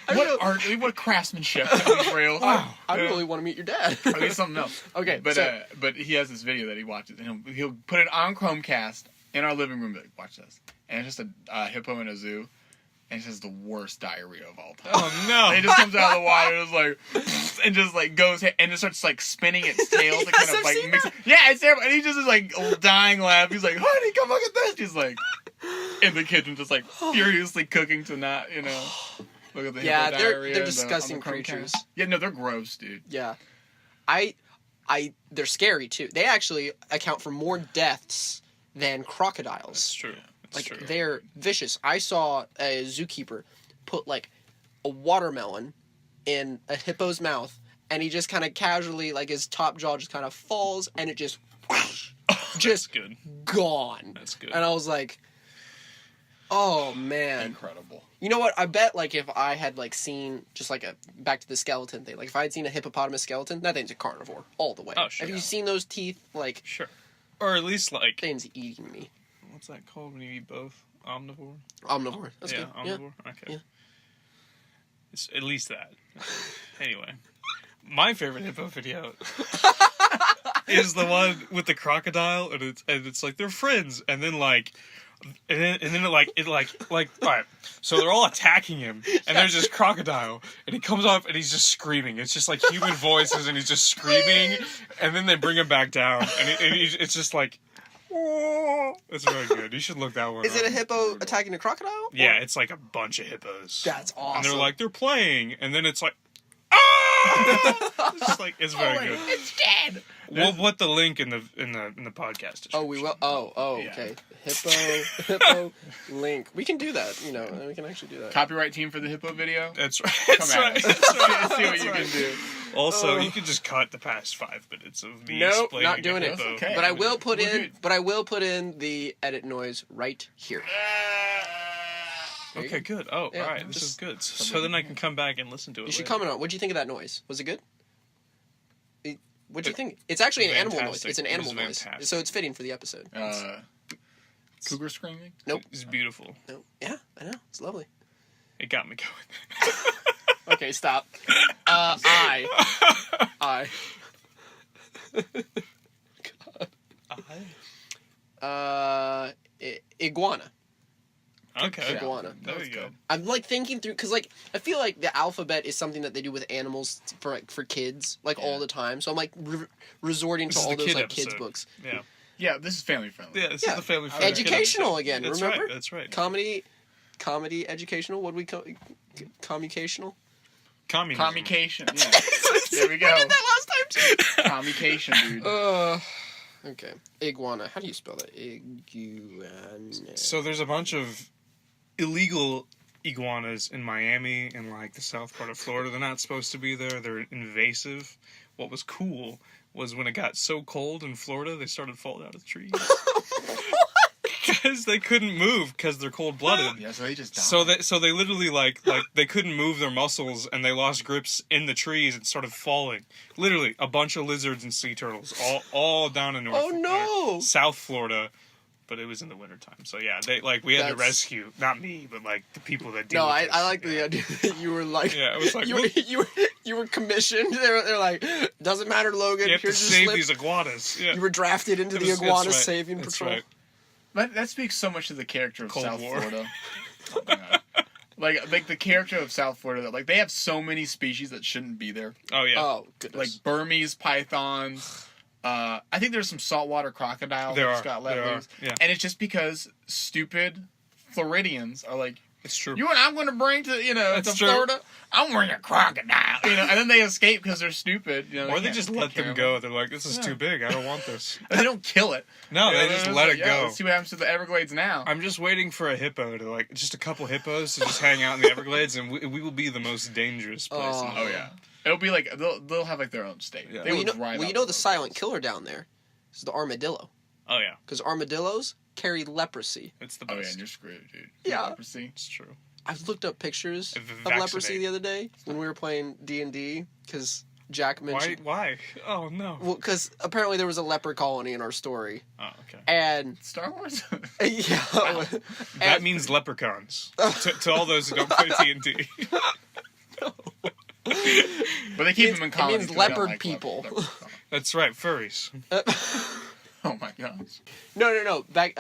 What craftsmanship on these rails. Wow. I really want to meet your dad. Or at least something else. Okay, but he has this video that he watches, and he'll put it on Chromecast in our living room. Like, watch this, and it's just a hippo in a zoo, and it has the worst diarrhea of all time. Oh no! And it just comes out of the water, and it's like, and just like goes, and it starts like spinning its tail to kind of I've like seen mix. that. Yeah, it's terrible. And he just is like dying laugh. He's like, "Honey, come look at this." He's like in the kitchen, just like furiously cooking to not, look at the Yeah, hippo they're diarrhea on the disgusting Chromecast. creatures. Yeah, no, they're gross, dude. Yeah. They're scary too. They actually account for more deaths than crocodiles. That's true. That's true. They're vicious. I saw a zookeeper put like a watermelon in a hippo's mouth, and he just kind of casually, like his top jaw just kind of falls, and it just just good. gone. That's good. And I was like, oh man. Incredible. You know what? I bet like if I had like seen just like a back to the skeleton thing, like if I had seen a hippopotamus skeleton, that thing's a carnivore all the way. Oh, sure. Have you seen those teeth? Like, Sure. Or at least like thing's eating me. what's that called when you eat both? Omnivore. Omnivore. That's yeah, good. omnivore. Yeah. Okay. Yeah. It's at least that. Anyway, my favorite hippo video is the one with the crocodile, and it's like they're friends, and then like. And then it all right. So they're all attacking him, and there's this crocodile, and he comes up and he's just screaming. It's just like human voices, and he's just screaming, and then they bring him back down, and it's just like, oh, it's very good. You should look that one Is up. it a hippo attacking a crocodile? Yeah, it's like a bunch of hippos. That's awesome. And they're playing, and then it's like, ah! It's just like it's very good. It's dead. We'll put the link in the podcast. Oh, we will. Oh, Yeah. okay. Hippo link. We can do that. We can actually do that. Copyright team for the hippo video. That's right. Come That's at right. us. That's right. Let's see what That's you right. can do. Also, you can just cut the past 5 minutes of me Nope, explaining not doing a it. hippo. That's okay. But I will put We're in. good. But I will put in the edit noise right here. There you Okay, go. good. Oh, Yeah, all right. This just- is good. So then I can come back and listen to it. You should later. comment on. What do you think of that noise? Was it good? What do you think? It's actually an animal noise. Fantastic. It's an It was animal noise, fantastic. so it's fitting for the episode. Cougar screaming. Nope. It's beautiful. No. Yeah, I know. It's lovely. It got me going. Okay, stop. Iguana. Okay. Iguana. There you go. I'm thinking through because I feel like the alphabet is something that they do with animals for kids all the time. So I'm resorting This to is all the those kid kids episode. books. Yeah. Yeah, this is family friendly. Yeah, this Yeah. is the family friendly Educational kid episode. again. That's Remember? Right, that's right. Comedy educational. What do we call communicational? Communism. Communication. Yeah. There we go. I did that last time too. Communication, dude. Okay. Iguana. How do you spell that? Iguana. So there's a bunch of illegal iguanas in Miami and the south part of Florida. They're not supposed to be there. They're invasive. What was cool was when it got so cold in Florida, they started falling out of trees. Because they couldn't move because they're cold-blooded. Yeah, so they just died. So they literally they couldn't move their muscles and they lost grips in the trees and started falling. Literally a bunch of lizards and sea turtles all down in South Florida, but it was in the wintertime. So yeah, we had to rescue, not me, but the people that did. No, I like the idea that you were yeah, it was like you were commissioned. They're like, doesn't matter, Logan. you have to Here's your save slip. these iguanas. Yeah. You were drafted into the That's iguana right. saving That's patrol. right. But that speaks so much to the character of Cold South War. Florida. Oh my God. Like the character of South Florida, that they have so many species that shouldn't be there. Oh yeah. Oh goodness. Like Burmese pythons. I think there's some saltwater crocodiles There that's are. got let There are. loose. Yeah. And it's just because stupid Floridians are like, It's true. you know what I'm going to bring to That's true. Florida? I'm bring a crocodile. And then they escape because they're stupid. Or they can't just take let care them of go. They're like, this is too big. I don't want this. They don't kill it. No, they just let it go. Let's see what happens to the Everglades now. I'm just waiting for a hippo to just a couple hippos to just hang out in the Everglades, and we will be the most dangerous place. in the Oh world. yeah, it'll be like they'll have their own state. Yeah. They Well, would ride out the silent killer down there is the armadillo. Oh yeah, Because armadillos carry leprosy. it's the Oh yeah, best. and you're screwed, dude. Yeah. Leprosy. It's true. I looked up pictures of Vaccinate. leprosy the other day when we were playing D&D because Jack mentioned. Why? Oh no. Well, because apparently there was a leper colony in our story, Oh okay. and Star Wars. yeah, That means leprechauns. to all those who don't play D&D. But they keep them in it colonies. means 'cause they don't leopard like people. leopards. That's right, furries. Oh my gosh. No. Back.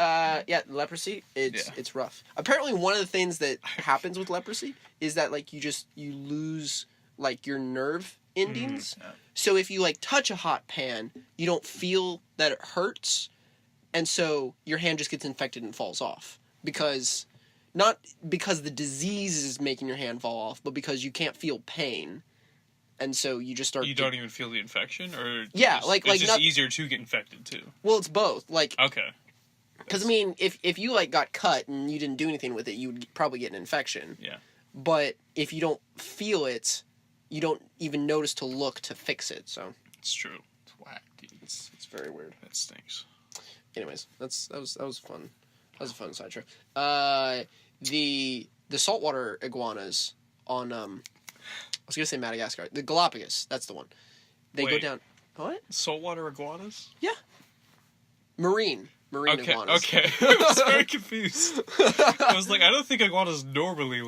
Leprosy. It's rough. Apparently, one of the things that happens with leprosy is that like you lose like your nerve endings. Yeah. So if you like touch a hot pan, you don't feel that it hurts, and so your hand just gets infected and falls off not because the disease is making your hand fall off, but because you can't feel pain. And so you just start. You don't even feel the infection, or it's just easier to get infected too. Well, it's both. Like okay, because I mean, if you like got cut and you didn't do anything with it, you would probably get an infection. Yeah. But if you don't feel it, you don't even notice to look to fix it. So it's true. It's whack, dude. It's very weird. That stinks. Anyways, that was fun. That was a fun side trip. The saltwater iguanas on I was gonna say Madagascar. The Galapagos, that's the one. They go down. What? Saltwater iguanas? Yeah. Marine iguanas. Okay. I was very confused. I was like, I don't think iguanas normally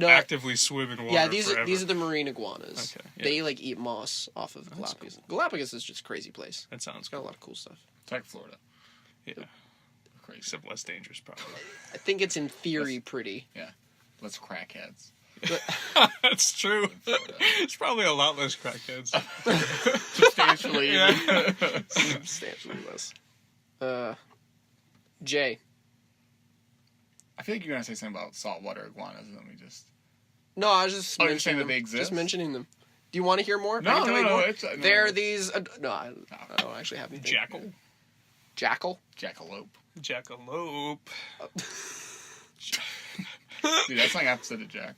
actively swim in water. Yeah, forever. these are the marine iguanas. Okay. Yeah. They like eat moss off of Galapagos. Cool. Galapagos is just a crazy place. That sounds It's got a lot of cool stuff. It's like Florida. Yeah. Crazy. Except less dangerous, probably. I think it's in theory pretty. Yeah. Less crackheads. That's true. It's probably a lot less crackheads. Substantially. Yeah. Substantially less. Jay. I feel like you're gonna say something about saltwater iguanas, and then we just. No, I was just. Oh, you're saying that they exist? Just mentioning them. Do you want to hear more? No. They're these. No, I don't actually have anything. Jackal. Jackal. Jackalope. Jackalope. Dude, that's like opposite of Jack.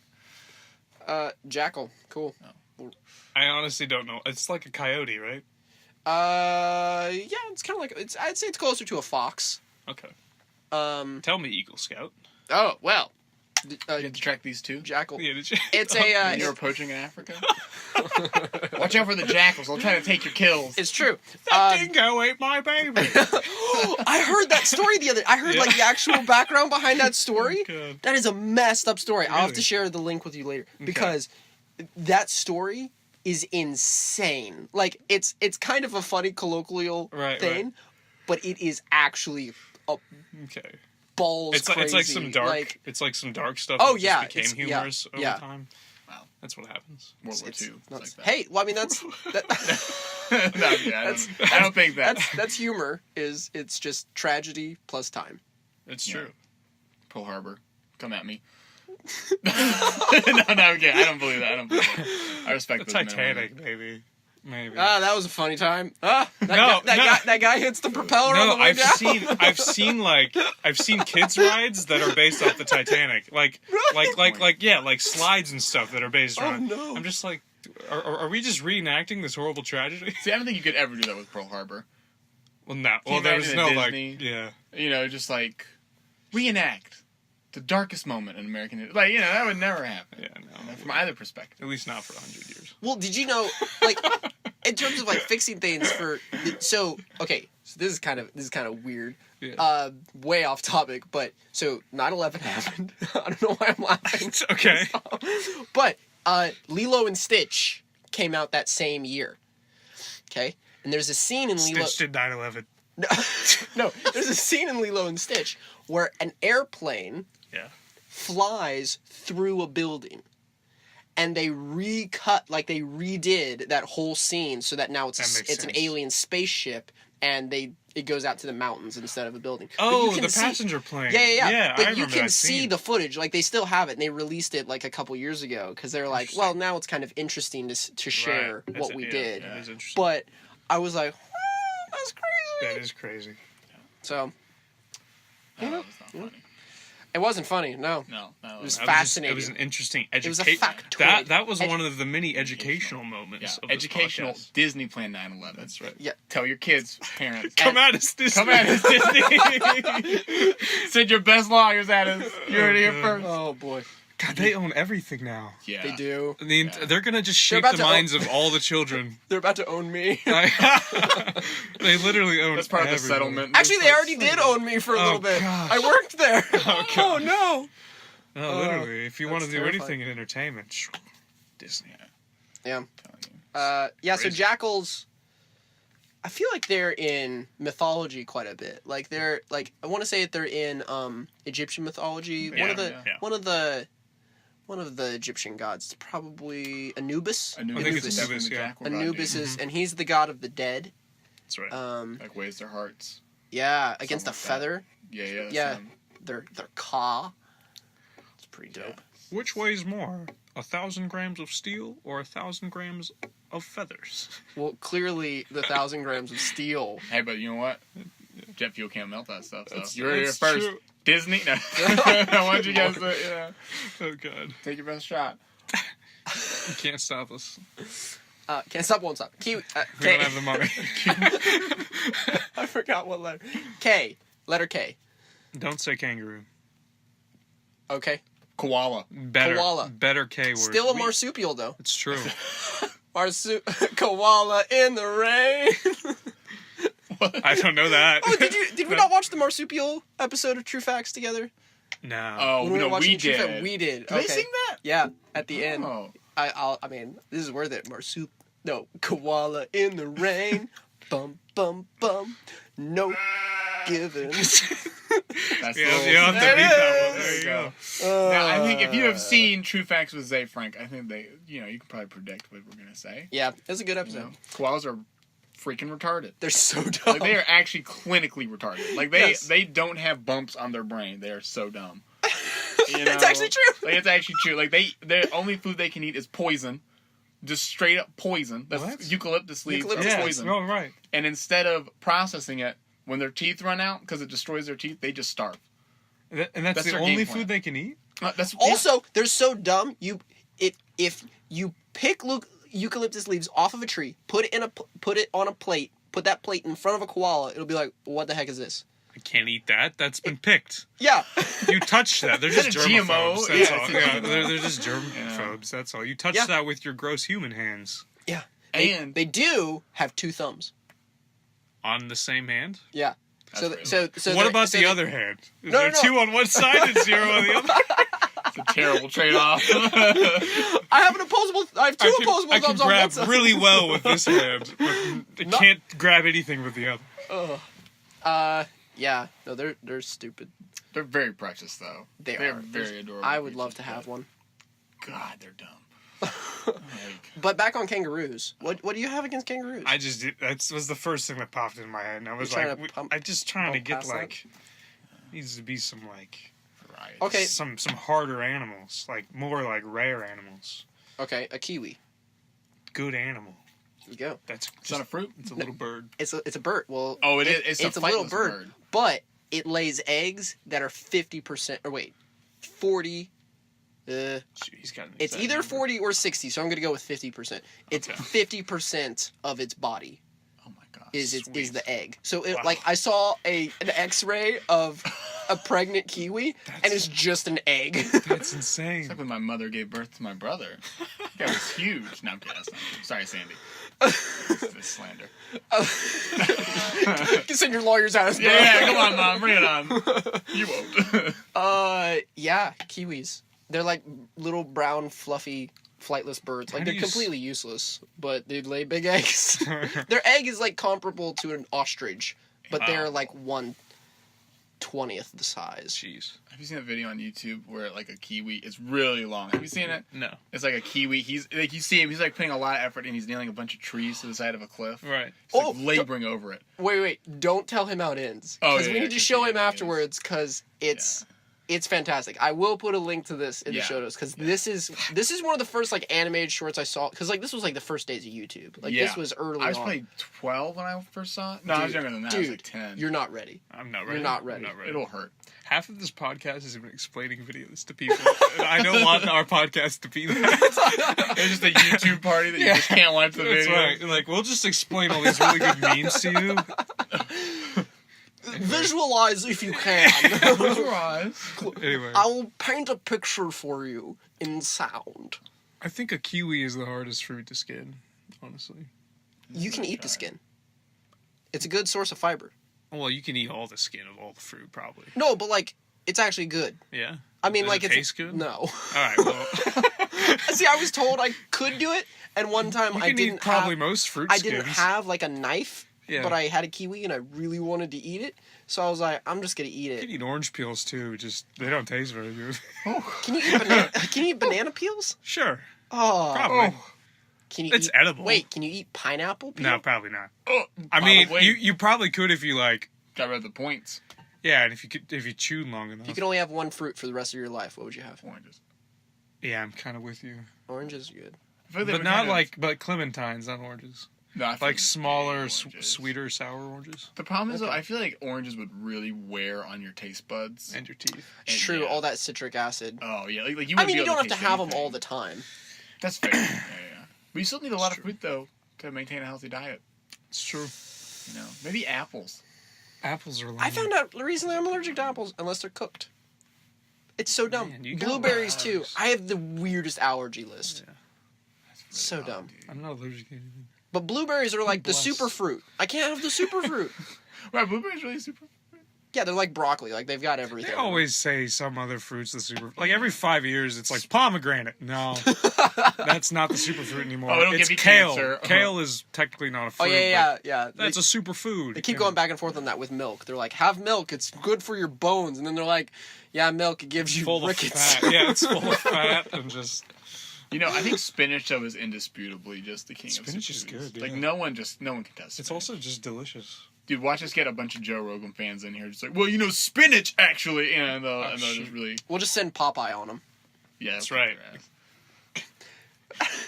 Jackal. Cool. Oh. I honestly don't know. It's like a coyote, right? Yeah, it's kind of like I'd say it's closer to a fox. Okay. Tell me, Eagle Scout. Oh well. You have to track these two? Jackal. Yeah, did you? It's a. You're approaching in Africa. Watch out for the jackals. They'll try to take your kills. It's true. That dingo ate my baby. I heard that story the other. I heard like the actual background behind that story. Oh, that is a messed up story. Really? I'll have to share the link with you later because that story is insane. Like it's kind of a funny colloquial thing, but it is actually a balls it's crazy. It's like some dark. It's like some dark stuff. Oh that yeah, just became humorous over time. Wow, that's what happens. World War II. Like that. Hey, well, I mean that's. I don't think that. That's humor. It's just tragedy plus time. It's true. Pearl Harbor, come at me. no, okay, I don't believe that. I respect the those Titanic, maybe. That was a funny time. That guy hits the propeller on the way down. I've seen kids rides that are based off the Titanic, like slides and stuff that are based around. No. I'm just like, are we just reenacting this horrible tragedy? See, I don't think you could ever do that with Pearl Harbor. Well, no. Well, there's no Disney, just like reenact the darkest moment in American history. Like, that would never happen. Yeah, no. From either perspective. At least not for 100 years. Well, did you know, like, in terms of like fixing things so this is kind of weird. Yeah. Way off topic, but so 9/11 happened. I don't know why I'm laughing. It's okay. But Lilo and Stitch came out that same year. Okay? And there's a scene in Lilo. Stitch did 9/11. No, there's a scene in Lilo and Stitch where an airplane flies through a building. And they redid that whole scene so that now it's an alien spaceship and it goes out to the mountains instead of a building. Oh, the passenger plane. Yeah. But you can see the footage. Like, they still have it, and they released it, like, a couple years ago, because they're like, well, now it's kind of interesting to share what we did. Yeah, it is interesting. But I was like, that's crazy. That is crazy. So, That was not funny. it wasn't funny, no. No. It was fascinating. It was an interesting It was a education. factoid. That was one of the many educational moments of this educational podcast. Disney Plan 9/11. That's right. Yeah. Tell your kids, parents. Come at us, Disney. Come at us, Disney. Send your best lawyers at us. You heard it here first. Oh, boy. God, they own everything now. Yeah. They do. They're gonna just shape about the to minds of all the children. They're about to own me. They literally own. That's part of the everything. settlement. Actually, they already did own me for a little bit. Gosh. I worked there. Oh, no. No, literally. If you want to that's do terrifying. anything in entertainment, Disney. Yeah. I'm telling you. So jackals, I feel like they're in mythology quite a bit. Like they're like I want to say that they're in Egyptian mythology. Yeah, One of the Egyptian gods, probably Anubis. I think it's Anubis, yeah. Anubis is, and he's the god of the dead. That's right. Like weighs their hearts. Yeah, against a Something like feather. Yeah. They're Ka. It's pretty dope. Yeah. Which weighs more, 1,000 grams of steel or 1,000 grams of feathers? Well, clearly the 1,000 grams of steel. Hey, but you know what? Jet fuel can't melt that stuff. So That's- you're here that's first. true. Disney. No. I want you guys to Oh god, take your best shot. you can't stop us. Can't stop, won't stop. Kiwi. We don't have the money. I forgot what letter. K. Letter K. Don't say kangaroo. Okay. Koala. Better K word. Still a marsupial though. It's true. Koala in the rain. I don't know that. Oh, did we not watch the marsupial episode of True Facts together? No. Oh, When we were no, watching we True Facts, did. we did. Did they sing that? Yeah, at the end. Oh. I mean, this is worth it. Koala in the rain. Bum bum bum. No giving. That's Yeah, the you whole- have to There beat it that one. is. There you go. Now, I think if you have seen True Facts with Zay Frank, I think you can probably predict what we're gonna say. Yeah, it's a good You episode. know? Koalas are freaking retarded. They're so dumb. Like they are actually clinically retarded. Like Yes. they don't have bumps on their brain. They are so dumb. It's actually true. Like it's actually true. Like their only food they can eat is poison. Just straight up poison. That's What? eucalyptus leaves are Eucalyptus Yeah. poison. Oh, right. And instead of processing it, when their teeth run out because it destroys their teeth, they just starve. And that's That's the their only game plan. food they can eat? That's Also, they're so dumb. If you pick eucalyptus leaves off of a tree, put it on a plate, put that plate in front of a koala, it'll be like, what the heck is this? I can't eat that. That's been picked. Yeah. You touch that. They're Is just that a GMO? germaphobes. That's Yeah, all. it's a Yeah, GMO. they're just germaphobes. That's all. You touch Yeah. that with your gross human hands. Yeah. And They do have 2 thumbs. On the same hand? Yeah. That's So really so What they- about so the they- other hand? Is No, there no. 2 on one side and 0 on the other? it's a terrible trade-off. I have 2 opposable I can thumbs on grab one side. really well with this hand, but I No. can't grab anything with the other. Yeah. No, they're stupid. They're very precious, though. They're very adorable. I would love creatures, to have but one. God, they're dumb. Like, But back on kangaroos. What do you have against kangaroos? I just did, that was the first thing that popped in my head, and I was You're like, trying to pump- I just trying to pump get past that? like needs to be some like variety. Okay. some harder animals, like more like rare animals. Okay, a kiwi. Good animal. There you go. That's It's not a fruit. It's a little bird. It's a bird. Well, Oh, it is. It's a little flightless bird, but it lays eggs that are 50%. Or wait, 40. Shoot, he's got an It's exact either number. 40 or 60, so I'm gonna go with 50%. It's Okay. 50% of its body Oh my god. is Sweet. the egg. So it, Wow. like I saw an X-ray of a pregnant kiwi, and it's just an egg. That's insane. It's like when my mother gave birth to my brother. That was huge. No, I'm kidding. That's not true. Sorry, Sandy. This slander. Send your lawyers out. Bro. Yeah, come on, Mom. Bring it on. You won't. Yeah, kiwis. They're like little brown, fluffy, flightless birds. Like How do they're you completely useless, but they lay big eggs. Their egg is like comparable to an ostrich, but they're Wow. like 1/20th the size. Jeez. Have you seen a video on YouTube where like a kiwi? It's really long. Have you seen it? No. It's like a kiwi. He's like, you see him. He's like putting a lot of effort, and he's nailing a bunch of trees to the side of a cliff. Right. It's like Oh, laboring over it. Wait, don't tell him how it ends. Oh, Because yeah, we yeah, need to 'cause show yeah, him it is. afterwards, because it's fantastic. I will put a link to this in the Yeah. show notes, because this is one of the first like animated shorts I saw. Because like this was like the first days of YouTube. Like Yeah. this was early I was on. probably 12 when I first saw it. No, I was Dude, younger than that. I was like 10. You're not ready. I'm not ready. You're not ready. I'm not ready. It'll hurt. Half of this podcast is even explaining videos to people. And I don't want our podcast to be that. It's just a YouTube party that you just can't watch the That's video. right. Like, we'll just explain all these really good memes to you. Visualize if you can. Close your eyes. Anyway, I will paint a picture for you in sound. I think a kiwi is the hardest fruit to skin, honestly. You can eat the skin. It's a good source of fiber. Well, you can eat all the skin of all the fruit, probably. No, but like it's actually good. Yeah? I mean, Does like it it's taste good? No. All right, well, See, I was told I could do it, and one time you I can eat didn't probably have. most fruit I skins. didn't have like a knife, but I had a kiwi and I really wanted to eat it. So I was like, I'm just gonna eat You it. can eat orange peels too. Just they don't taste very good. Can you eat banana peels? Sure, Oh, probably. can you? It's eat, edible. Wait, can you eat pineapple peel? No, probably not. Oh, I mean, probably. you probably could if you like. Got rid of the points. Yeah, and if you chewed long enough. If you could only have one fruit for the rest of your life, what would you have? Oranges. Yeah, I'm kind of with you. Orange is good. I feel like they But were not kind of- like, but clementines, not oranges. No, I feel Like smaller, oranges. sweeter, sour oranges. The problem is, though, I feel like oranges would really wear on your taste buds. And your teeth. It's And, true, yeah. all that citric acid. Oh yeah, like you. I wouldn't mean, be you able don't have to taste have them anything. all the time. That's fair. yeah. But you still need a lot of fruit though to maintain a healthy diet. It's true. You know, maybe apples. Apples are long. I found out recently I'm allergic to apples unless they're cooked. It's so dumb. Man, you got Blueberries too. bugs. I have the weirdest allergy list. Yeah. That's So odd, dumb. dude. I'm not allergic to anything. But blueberries are like the Bless. super fruit. I can't have the super fruit. Wow, blueberries really super. Yeah, they're like broccoli. Like they've got everything. They always say some other fruits the super. Like every 5 years, it's like pomegranate. No, that's not the superfruit anymore. Oh, it'll it's give you kale. cancer. Kale is technically not a fruit. Oh yeah. but That's a superfood. They keep going back and forth on that with milk. They're like, have milk. It's good for your bones. And then they're like, yeah, milk. It gives you full rickets. of fat. Yeah, it's full of fat and just. You know, I think spinach though is indisputably just the king Spinach of is superfoods. good, Like yeah. no one can test. It's Spinach. also just delicious. Dude, watch us get a bunch of Joe Rogan fans in here, just like, well, you know, spinach actually, and they'll just shoot. really, We'll just send Popeye on them. yeah, That's they'll right. kick their ass.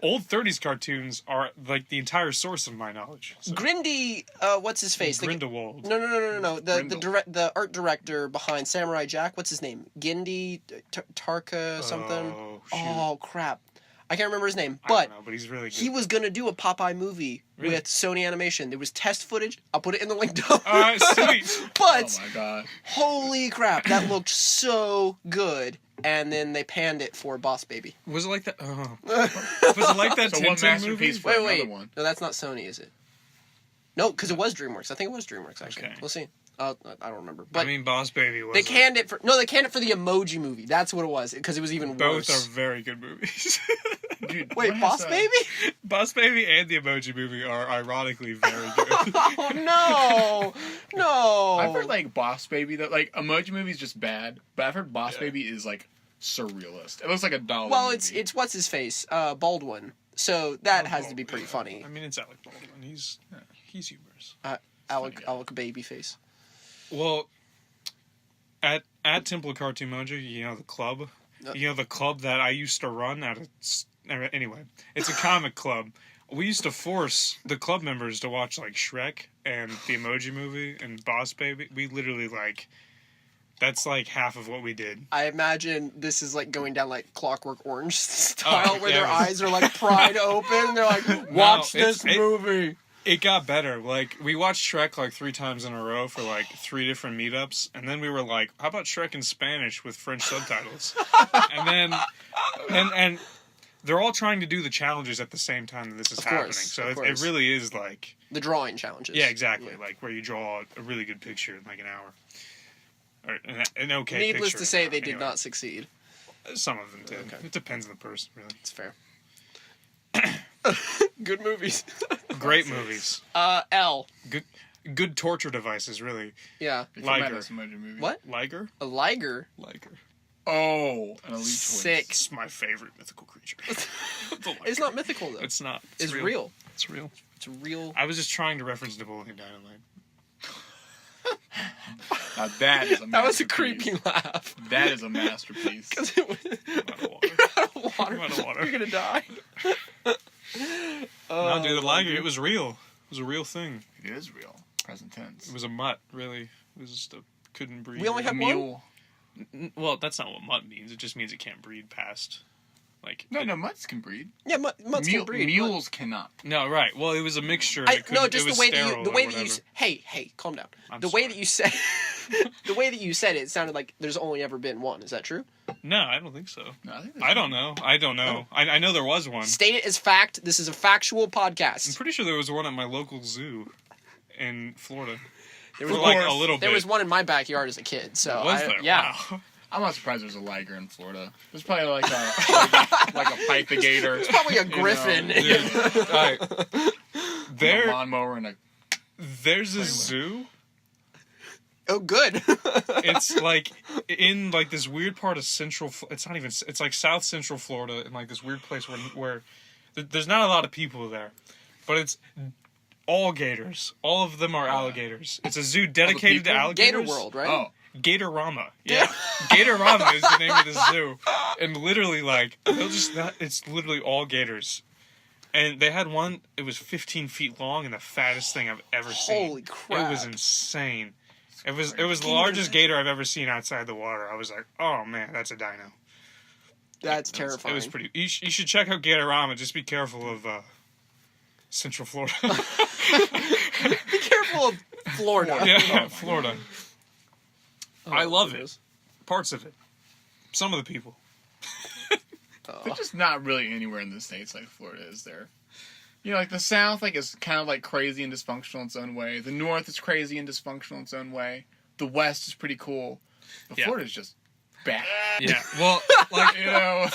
Old 30s cartoons are like the entire source of my knowledge. So, Grindy, what's his face? Grindelwald. No. The Grindel. the art director behind Samurai Jack. What's his name? Gindi Tarka something. Oh, shoot. Oh crap, I can't remember his name. I But don't know, but he's really good. he was gonna do a Popeye movie Really? with Sony Animation. There was test footage. I'll put it in the link down. All right, sweet. But Oh my god. holy crap, that looked so good. And then they panned it for Boss Baby. Was it like that? Oh. Was it like that So one Tintin masterpiece movie? for Wait. another one. No, that's not Sony, is it? No, because it was DreamWorks. I think it was DreamWorks, actually. Okay. We'll see. I don't remember. But I mean, Boss Baby was. they canned it for the Emoji Movie. That's what it was, because it was even Both worse. are very good movies. Dude, Wait, what Boss has, Baby? Boss Baby and the Emoji Movie are ironically very good. Oh no! I've heard like Boss Baby though, like Emoji Movie's just bad, but I've heard Boss Yeah. Baby is like surrealist. It looks like a dollar. Well, movie. it's what's his face, Baldwin. So that has to be pretty funny. I mean, it's Alec Baldwin. He's humorous. Alec guy. Babyface. Well, at Temple Cartoon Mojo, you know the club. You know the club that I used to run at. Anyway, it's a comic club. We used to force the club members to watch like Shrek and the Emoji Movie and Boss Baby. We literally like. That's like half of what we did. I imagine this is like going down like Clockwork Orange style, where yeah, their it was- eyes are like pried open. They're like, watch this it- movie. It got better. Like, we watched Shrek like 3 times in a row for like 3 different meetups, and then we were like, how about Shrek in Spanish with French subtitles? And then, and they're all trying to do the challenges at the same time that this is Of happening. course, So of it course. really is like, The drawing challenges. yeah, exactly. Yeah. Like, where you draw a really good picture in like an hour. Or an okay Needless picture to in say, an hour. they did Anyway, not succeed. Some of them did. Okay. It depends on the person, really. It's fair. Good movies. Great movies. L. Good torture devices, really. Yeah. It's Liger. a Madness Emoji Movie. What? Liger? A Liger. Liger. Oh, an elite choice. Sick. It's my favorite mythical creature. The Liger. It's not mythical though. It's not. It's real. It's real. It's real. I was just trying to reference Napoleon Dynamite. Now that is a That was a masterpiece. creepy laugh. That is a masterpiece. Because it was I'm out of water. out of water. I'm out of water. You're gonna die. No, dude, the Liger, it was real. It was a real thing. It is real. Present tense. It was a mutt, really. It was just a couldn't breed. We only A have one? mule. Well, that's not what mutt means. It just means it can't breed past. Like No, mutts can breed. Yeah, mutts can breed. Mules cannot. No, right. Well, it was a mixture. And it No, couldn't- just it was the way sterile that or you whatever. hey, calm down. I'm the way sorry. that you said the way that you said it sounded like there's only ever been one. Is that true? No, I don't think so. No, I think I don't know. I don't know. I know there was one. State it as fact. This is a factual I'm podcast. pretty sure there was one at my local zoo in Florida. There For was, like course. a little bit. there was one in my backyard as a kid. So Was there? yeah. Wow. I'm not surprised there's a liger in Florida. There's probably like a pythigator. It's probably a griffin. Dude, alright. A There, lawnmower and a There's a zoo. Oh, good. It's like in like this weird part of central. It's not even. It's like South Central Florida, in like this weird place where there's not a lot of people there, but it's all gators. All of them are alligators. It's a zoo dedicated to alligators. Gator World, right? Oh. Gatorama. Yeah. Gatorama is the name of the zoo. And literally, like, it's literally all gators. And they had one, it was 15 feet long and the fattest thing I've ever seen. Holy crap. It was insane. It was the largest gator I've ever seen outside the water. I was like, oh man, that's a dino. That's terrifying. It was pretty. You should check out Gatorama. Just be careful of Central Florida. Be careful of Florida. Yeah, Florida. Oh, I love it. Parts of it. Some of the people. They're just not really anywhere in the States like Florida is there. You know, like the South, like is kind of like crazy and dysfunctional in its own way. The North is crazy and dysfunctional in its own way. The West is pretty cool. But Florida's just bad. Yeah. Well, like, You know,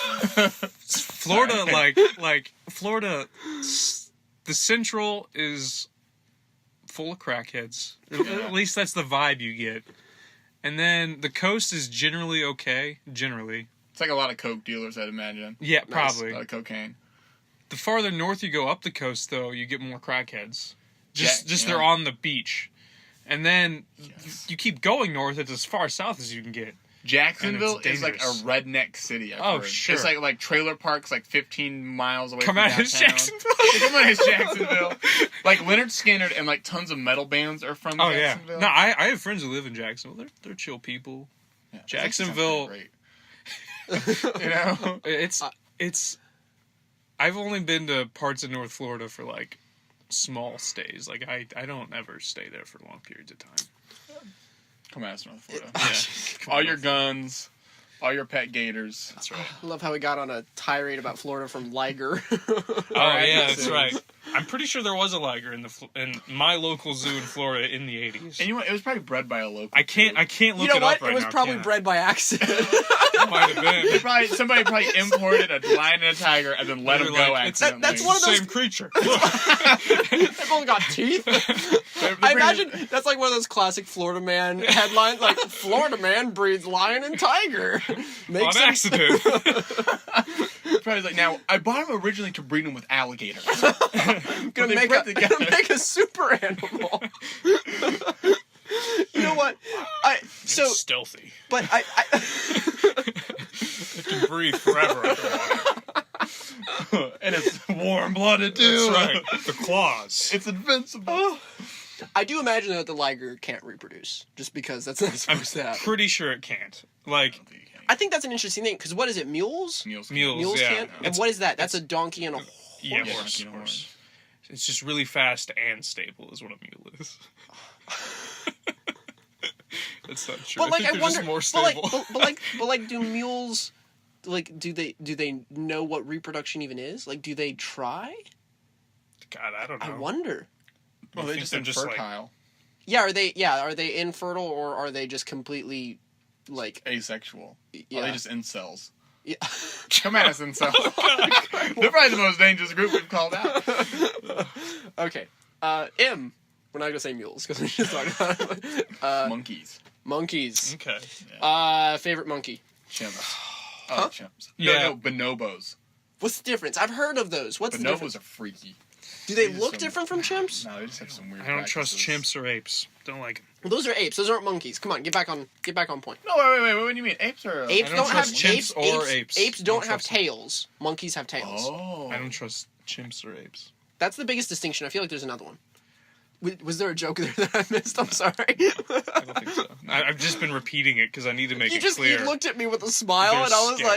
Florida, like Florida, the Central is full of crackheads. At least that's the vibe you get. And then the coast is generally okay. Generally. it's like a lot of coke dealers, I'd imagine. Yeah, Nice. probably. A lot of cocaine. The farther north you go up the coast, though, you get more crackheads. Just Yeah. they're on the beach. And then Yes. you keep going north, it's as far south as you can get. Jacksonville And is it's like a dangerous. redneck city. I've Oh, heard. sure. It's like trailer parks, like 15 miles away Come from out downtown. as Jacksonville. Come on, it's Jacksonville. Like Leonard Skinner and like tons of metal bands are from Oh, yeah. Jacksonville. No, I have friends who live in Jacksonville. They're chill people. Yeah, Jacksonville- Great. You know, It's I've only been to parts of North Florida for like small stays. Like I don't ever stay there for long periods of time. come at us, North Florida. Yeah. All your guns, all your pet gators. That's right. I love how we got on a tirade about Florida from Liger. Oh yeah, that's right. I'm pretty sure there was a liger in my local zoo in Florida in the 80s. And you know what? It was probably bred by a local. I can't look You know it what? up right It was now, probably can I? bred by accident. Might have been. Somebody probably imported a lion and a tiger and then let They're them go like, it's- accidentally. that's one of those- Same creature. They've only got teeth. I imagine that's like one of those classic Florida Man headlines, like Florida man breeds lion and tiger. Makes On accident. Probably like, now I bought him originally to breed him with alligators. gonna they make bred together. gonna make a super animal. You know what? It's stealthy. But I It can breathe forever underwater. And it's warm-blooded too. That's right. The claws. It's invincible. I do imagine that the liger can't reproduce, just because that's not I'm supposed to happen. pretty sure it can't. Like I think that's an interesting thing, because what is it, mules? Mules. mules, yeah. can't? And what is that? That's a donkey and a horse. Yeah, Yeah, horse. donkey and Horse. It's just really fast and stable, is what a mule is. That's not true. But like, I I think they're wonder, just more but stable. like, do mules, like, do they know what reproduction even is? Like, do they try? God, I don't know. I wonder. Well, I they're think just they're just, like- infertile. Yeah, are they infertile, or are they just completely, like, Asexual. yeah? Are they just incels? Yeah. Come at us, incels. They're probably the most dangerous group we've called out. Okay. M. We're not gonna say mules because we just talked about it. Monkeys. Monkeys. Okay. Favorite monkey. Chimps. Huh? Oh, chimps. Yeah. No, bonobos. What's the difference? I've heard of those. What's the difference? Bonobos are freaky. Do they just look some- different from chimps? No, they just have some weird I don't trust practices. chimps or apes. Don't like them. Well, those are apes. Those aren't monkeys. Come on, get back on point. No, wait. What do you mean? Apes are... Apes don't don't have trust chimps or apes. Apes I don't don't have trust them. tails. Monkeys have tails. Oh. I don't trust chimps or apes. That's the biggest distinction. I feel like there's another one. Was there a joke there that I missed? I'm sorry. I don't think so. I've just been repeating it because I need to make You it just clear. you looked at me with a smile, They're and I was scary.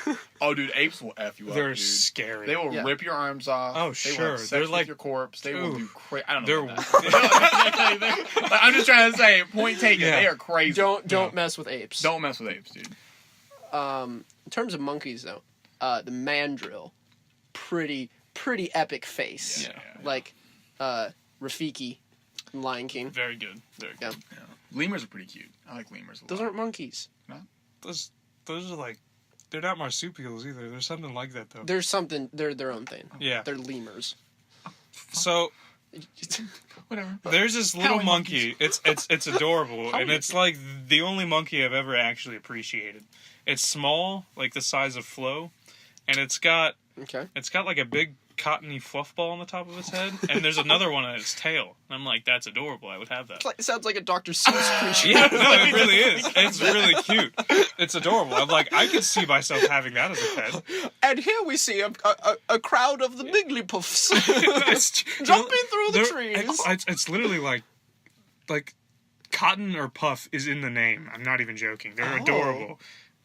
like, Oh, dude, apes will F you up, They're dude. scary. They will Yeah. rip your arms off. Oh, They sure. will have sex They're with like- your corpse. They will Ooh. do crazy. I don't They're know about that. Like, I'm just trying to say, point taken. Yeah. They are crazy. don't mess with apes. Don't mess with apes, dude. In terms of monkeys, though, the mandrill, pretty epic face. Yeah. Like, Rafiki, in Lion King. Very good. Very good. Yeah. Lemurs are pretty cute. I like lemurs a lot. Those aren't monkeys. Those are like, they're not marsupials either. There's something like that though. They're something. They're their own thing. Yeah. They're lemurs. So, Whatever. There's this little Howling monkey. It's adorable, Howling and it's like the only monkey I've ever actually appreciated. It's small, like the size of Flo, and it's got like a big cottony fluff ball on the top of its head, and there's another one on its tail. And I'm like, that's adorable. I would have that. It sounds like a Dr. Seuss creature. Yeah, no, it really is. It's really cute. It's adorable. I'm like, I could see myself having that as a pet. And here we see a crowd of the Wigglypuffs It's jumping through the trees. It's literally like cotton or puff is in the name. I'm not even joking. They're adorable,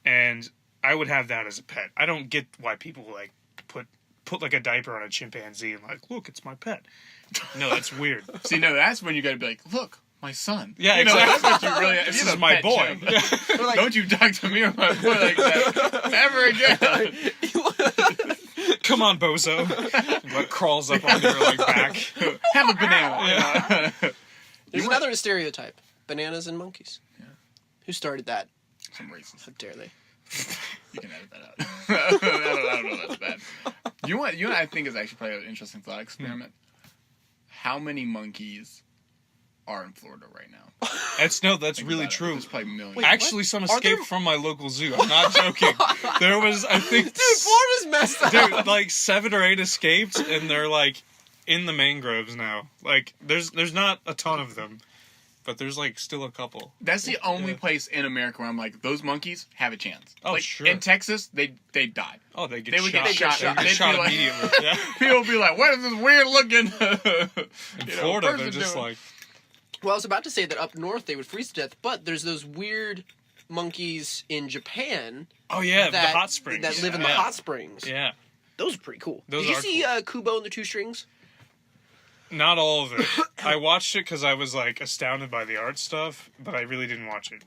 and I would have that as a pet. I don't get why people like put like a diaper on a chimpanzee and like, look, it's my pet. No, that's weird. See, no, that's when you got to be like, look, my son. Yeah, you know, exactly. that's what you really. This is my boy. Like, Don't you talk to me or my boy like that ever again. Come on, bozo. Like crawls up on your like back. Have a banana. Yeah. There's another stereotype: bananas and monkeys. Yeah. Who started that? Some racist. How dare they? You can edit that out. I don't know. That's bad. You know what I think is actually probably an interesting thought experiment. How many monkeys are in Florida right now? That's Think really about it. true. There's probably millions. Wait, Actually, what? some Are there- escaped from my local zoo. I'm not joking. There was, I think, Dude, Florida's messed up. dude, like 7 or 8 escaped, and they're like in the mangroves now. Like, there's not a ton of them, but there's like still a couple. That's the only place in America where I'm like, those monkeys have a chance. Oh, like, sure. In Texas, they died. Oh, they get They would shot. get shot. They They'd get shot be like- immediately. Yeah. People would be like, what is this weird looking? In Florida, they're just like, Well, I was about to say that up north they would freeze to death, but there's those weird monkeys in Japan oh yeah, that, the hot springs that live in the Yeah. hot springs. Yeah. Those are pretty cool. Those Did you are see Kubo and the Two Strings? Not all of it. I watched it because I was like astounded by the art stuff, but I really didn't watch it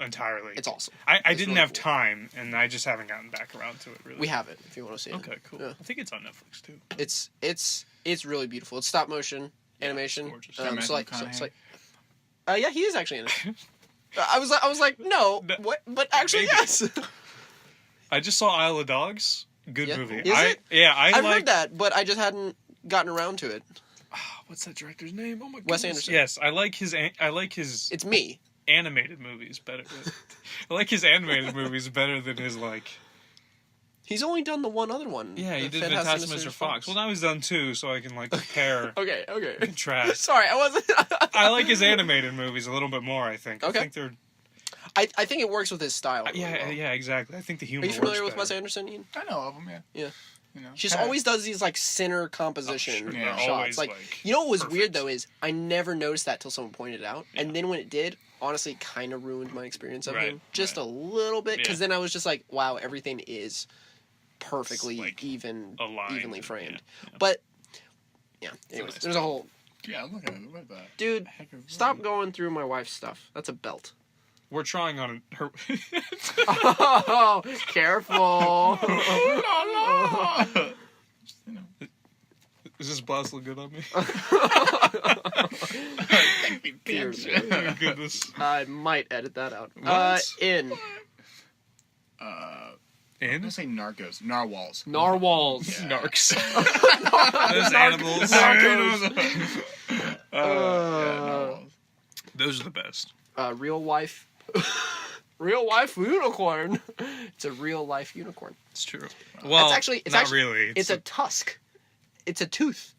entirely. It's awesome. I It's didn't really have cool. time, and I just haven't gotten back around to it. Really. We have it if you want to see it. Okay, cool. Yeah. I think it's on Netflix too. It's really beautiful. It's stop motion animation. it's gorgeous. Matthew So like, McConaughey? yeah, he is actually in it. I was like, no, No, what? But actually, maybe. yes. I just saw Isle of Dogs. Good Yeah. movie. Is it? Yeah, I've like. heard that, but I just hadn't gotten around to it. What's that director's name? Oh my god. Wes Anderson. Yes, I like his. It's me. Animated movies better. I like his animated movies better than his like. He's only done the one other one. Yeah, he the did Fantastic Mr. Fox. Well, now he's done 2, so I can like compare Okay. and contrast. Sorry, I wasn't. I like his animated movies a little bit more. I think. Okay. I think they're. I think it works with his style. Really Yeah, well. yeah, exactly. I think the humor. Are you familiar works with Wes better. Anderson, Ian? I know of them, yeah. Yeah. You know, He just kinda- always does these like center composition Oh, sure. Yeah. shots. Always, Like, like, you know what was perfect. weird though is I never noticed that till someone pointed it out, Yeah. and then when it did, honestly, kind of ruined my experience of Right, him just right. a little bit. Because Yeah. then I was just like, wow, everything is perfectly Like, aligned, evenly framed. yeah. But yeah, anyways, nice there's a whole Yeah, look at it. Look at that. dude. Heck of a Stop movie. going through my wife's stuff. That's a belt. We're trying on her. Oh, careful. You know. Is this boss look good on me? Dear Oh, goodness. I might edit that out. What? In I'm And gonna say narcos, narwhals. narwhals. Yeah. narcs. Those animals. Narcos. Yeah, narwhals. Those are the best. Real life. Real life unicorn. It's a real life unicorn. It's true. Well, it's not actually, really. It's a tusk. It's a tooth.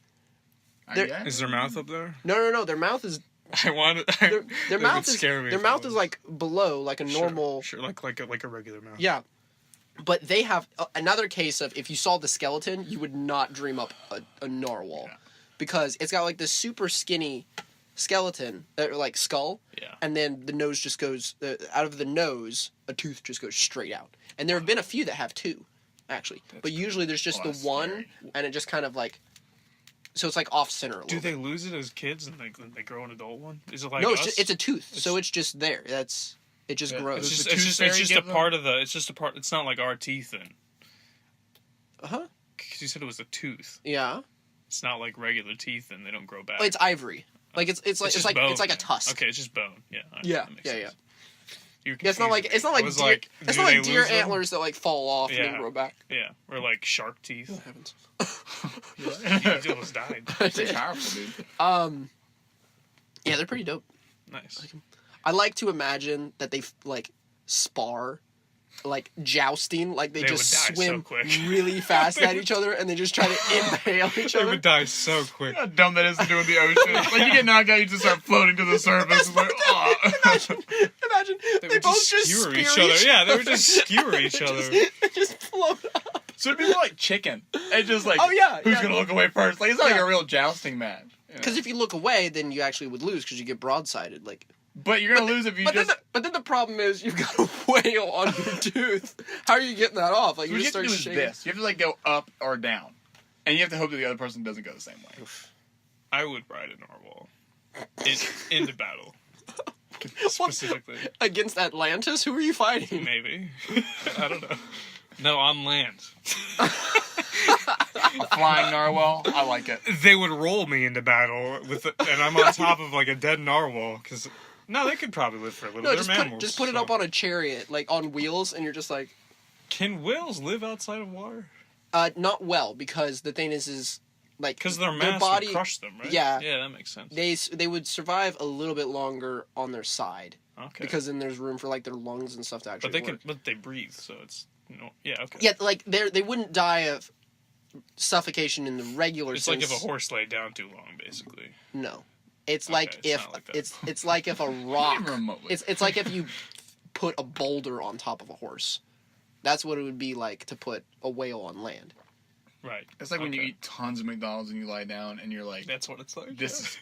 There- Yeah. Is their mouth up there? No. Their mouth is I want it. their mouth is their mouth is like below, like a normal. Sure, like a regular mouth. Yeah, but they have another case of if you saw the skeleton, you would not dream up a narwhal, Yeah. because it's got like this super skinny skeleton, or like skull, Yeah. and then the nose just goes out of the nose, a tooth just goes straight out. And there have been a few that have two, actually, but usually there's just Oh, the that's one, scary. and it just kind of like, so it's like off center a little. Do bit. they lose it as kids and they grow an adult one? Is it like No, us? it's a tooth, so it's just there. It just Yeah, grows. Does It's the just, tooth it's fairy just a give them- part of the. It's just a part. It's not like our teeth then. Uh-huh. Because you said it was a tooth. Yeah. It's not like regular teeth and they don't grow back. Well, it's ivory. Like it's like just it's bone like a then. tusk. Okay, it's just bone. Yeah. Yeah, that makes yeah, sense. You It's not like confused me. I was deer. like, It's do not they like deer lose them? antlers that like fall off and Yeah. then grow back. Yeah, or like shark teeth. Oh, heavens. You almost died. They're powerful, dude. Yeah, they're pretty dope. Nice. I like to imagine that they like spar, like jousting, like they They just would die so swim quick. really fast at each other and they just try to impale each They other. would die so quick. How dumb that is to do in the ocean. Like, you get knocked out, you just start floating to the surface. It's like, oh. Imagine they would both just skewer spear each other. Yeah, they would just skewer each other. They just float up. So it'd be more like chicken. It's just like, Oh, yeah, who's yeah. going to look away first? Like, it's not like Yeah. a real jousting match. You know? Because if you look away, then you actually would lose because you get broadsided. Like, But you're going to lose if you but just... then the problem is you've got a whale on your tooth. How are you getting that off? Like, What you you just have to start do is shaking. this. You have to, like, go up or down. And you have to hope that the other person doesn't go the same way. I would ride a narwhal into battle. Specifically. Against Atlantis? Who are you fighting? Maybe. I don't know. No, on land. A flying narwhal, I like it. They would roll me into battle and I'm on top of like a dead narwhal because they could probably live for a little. No, They're mammals. just put it up on a chariot, like on wheels, and you're just like, Can whales live outside of water? not well, because the thing is like Because their mass body, would crush them, right? Yeah. Yeah, that makes sense. they would survive a little bit longer on their side Okay. because then there's room for like their lungs and stuff to actually work. But they breathe, so it's yeah, okay. Yeah, like they wouldn't die of suffocation in the regular It's sense. like if a horse lay down too long, basically. No, it's Okay, like it's if not like that. it's like if a rock. Even remotely. It's like if you put a boulder on top of a horse. That's what it would be like to put a whale on land. Right. It's like when you Okay. eat tons of McDonald's and you lie down and you're like, That's what it's like. this is